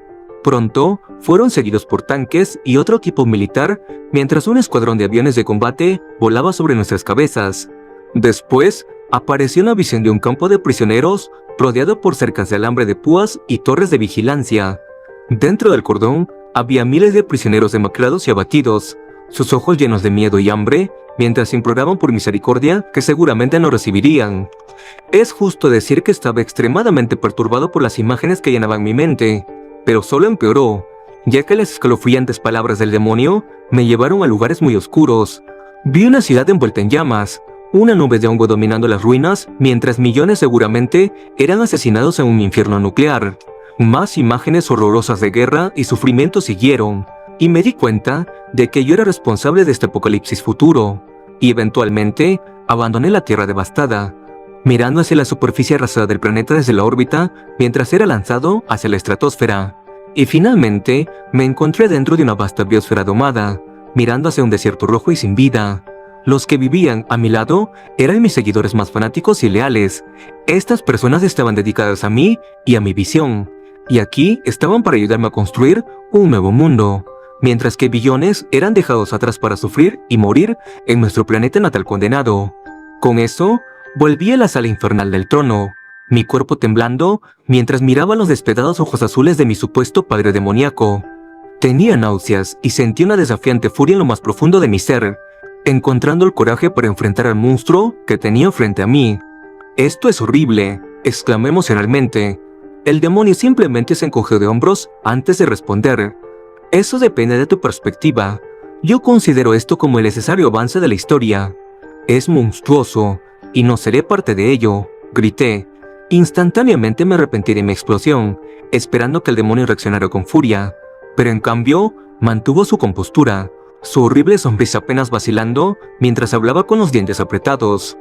Pronto fueron seguidos por tanques y otro equipo militar, mientras un escuadrón de aviones de combate volaba sobre nuestras cabezas. Después apareció una visión de un campo de prisioneros rodeado por cercas de alambre de púas y torres de vigilancia. Dentro del cordón había miles de prisioneros demacrados y abatidos, sus ojos llenos de miedo y hambre, mientras imploraban por misericordia que seguramente no recibirían. Es justo decir que estaba extremadamente perturbado por las imágenes que llenaban mi mente, pero solo empeoró, ya que las escalofriantes palabras del demonio me llevaron a lugares muy oscuros. Vi una ciudad envuelta en llamas, una nube de hongo dominando las ruinas, mientras millones seguramente eran asesinados en un infierno nuclear. Más imágenes horrorosas de guerra y sufrimiento siguieron, y me di cuenta de que yo era responsable de este apocalipsis futuro, y eventualmente abandoné la Tierra devastada, mirando hacia la superficie arrasada del planeta desde la órbita mientras era lanzado hacia la estratosfera. Y finalmente me encontré dentro de una vasta biosfera domada, mirando hacia un desierto rojo y sin vida. Los que vivían a mi lado eran mis seguidores más fanáticos y leales. Estas personas estaban dedicadas a mí y a mi visión, y aquí estaban para ayudarme a construir un nuevo mundo, mientras que billones eran dejados atrás para sufrir y morir en nuestro planeta natal condenado. Con eso, volví a la sala infernal del trono, mi cuerpo temblando mientras miraba los despiadados ojos azules de mi supuesto padre demoníaco. Tenía náuseas y sentí una desafiante furia en lo más profundo de mi ser, encontrando el coraje para enfrentar al monstruo que tenía frente a mí. «Esto es horrible», exclamé emocionalmente. El demonio simplemente se encogió de hombros antes de responder. «Eso depende de tu perspectiva. Yo considero esto como el necesario avance de la historia. Es monstruoso, y no seré parte de ello», grité. Instantáneamente me arrepentí de mi explosión, esperando que el demonio reaccionara con furia, pero en cambio mantuvo su compostura, su horrible sonrisa apenas vacilando mientras hablaba con los dientes apretados.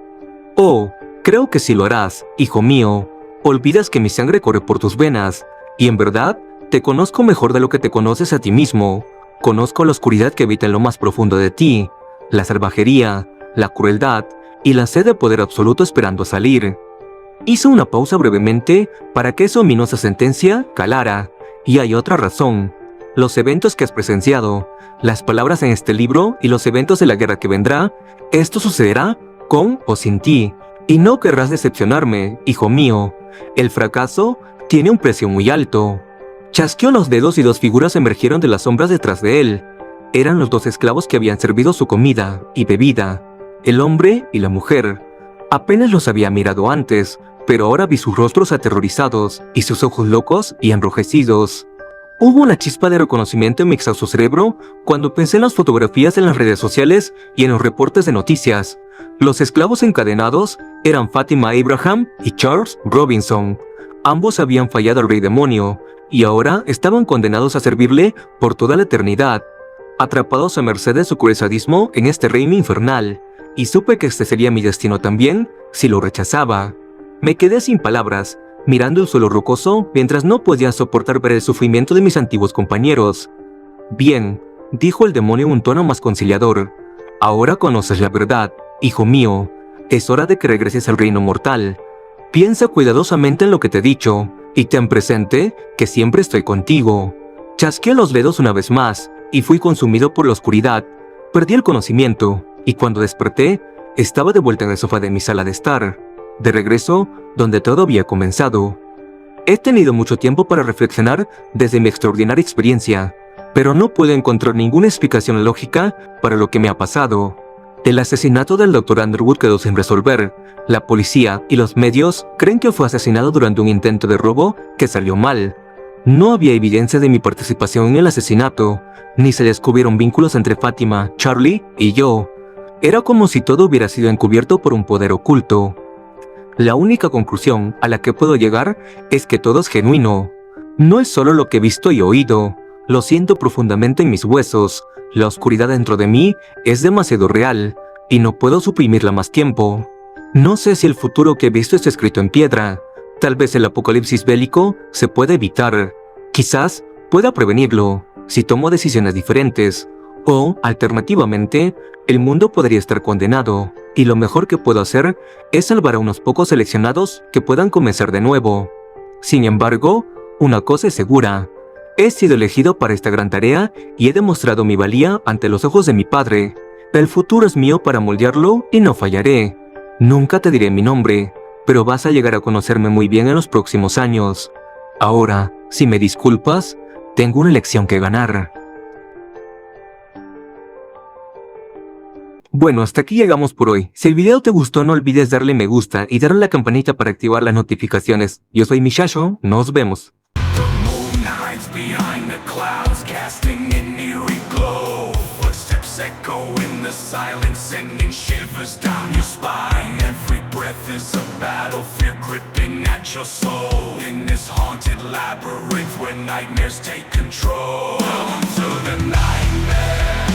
«Oh, creo que sí lo harás, hijo mío. Olvidas que mi sangre corre por tus venas, y en verdad te conozco mejor de lo que te conoces a ti mismo. Conozco la oscuridad que habita en lo más profundo de ti, la salvajería, la crueldad y la sed de poder absoluto esperando a salir. Hizo una pausa brevemente para que esa ominosa sentencia calara, y hay otra razón. Los eventos que has presenciado, las palabras en este libro y los eventos de la guerra que vendrá, esto sucederá con o sin ti, y no querrás decepcionarme, hijo mío. El fracaso tiene un precio muy alto. Chasqueó los dedos y dos figuras emergieron de las sombras detrás de él. Eran los dos esclavos que habían servido su comida y bebida, el hombre y la mujer. Apenas los había mirado antes, pero ahora vi sus rostros aterrorizados y sus ojos locos y enrojecidos. Hubo una chispa de reconocimiento en mi exhausto cerebro cuando pensé en las fotografías en las redes sociales y en los reportes de noticias. Los esclavos encadenados eran Fatima Abraham y Charles Robinson. Ambos habían fallado al rey demonio y ahora estaban condenados a servirle por toda la eternidad, atrapados a merced de su cruel sadismo en este reino infernal, y supe que este sería mi destino también si lo rechazaba. Me quedé sin palabras, mirando el suelo rocoso mientras no podía soportar ver el sufrimiento de mis antiguos compañeros. Bien, dijo el demonio en un tono más conciliador. Ahora conoces la verdad, hijo mío. Es hora de que regreses al reino mortal. Piensa cuidadosamente en lo que te he dicho, y ten presente que siempre estoy contigo. Chasqueé los dedos una vez más, y fui consumido por la oscuridad. Perdí el conocimiento, y cuando desperté, estaba de vuelta en el sofá de mi sala de estar, de regreso donde todo había comenzado. He tenido mucho tiempo para reflexionar desde mi extraordinaria experiencia, pero no puedo encontrar ninguna explicación lógica para lo que me ha pasado. El asesinato del Dr. Underwood quedó sin resolver. La policía y los medios creen que fue asesinado durante un intento de robo que salió mal. No había evidencia de mi participación en el asesinato, ni se descubrieron vínculos entre Fátima, Charlie y yo. Era como si todo hubiera sido encubierto por un poder oculto. La única conclusión a la que puedo llegar es que todo es genuino. No es solo lo que he visto y oído. Lo siento profundamente en mis huesos. La oscuridad dentro de mí es demasiado real, y no puedo suprimirla más tiempo. No sé si el futuro que he visto está escrito en piedra. Tal vez el apocalipsis bélico se puede evitar. Quizás pueda prevenirlo, si tomo decisiones diferentes. O, alternativamente, el mundo podría estar condenado, y lo mejor que puedo hacer es salvar a unos pocos seleccionados que puedan comenzar de nuevo. Sin embargo, una cosa es segura. He sido elegido para esta gran tarea y he demostrado mi valía ante los ojos de mi padre. El futuro es mío para moldearlo y no fallaré. Nunca te diré mi nombre, pero vas a llegar a conocerme muy bien en los próximos años. Ahora, si me disculpas, tengo una elección que ganar. Bueno, hasta aquí llegamos por hoy. Si el video te gustó, no olvides darle me gusta y darle a la campanita para activar las notificaciones. Yo soy Mishayo, nos vemos. Behind the clouds, casting an eerie glow. Footsteps echo in the silence, sending shivers down your spine. Every breath is a battle, fear gripping at your soul. In this haunted labyrinth where nightmares take control. Welcome to the nightmare.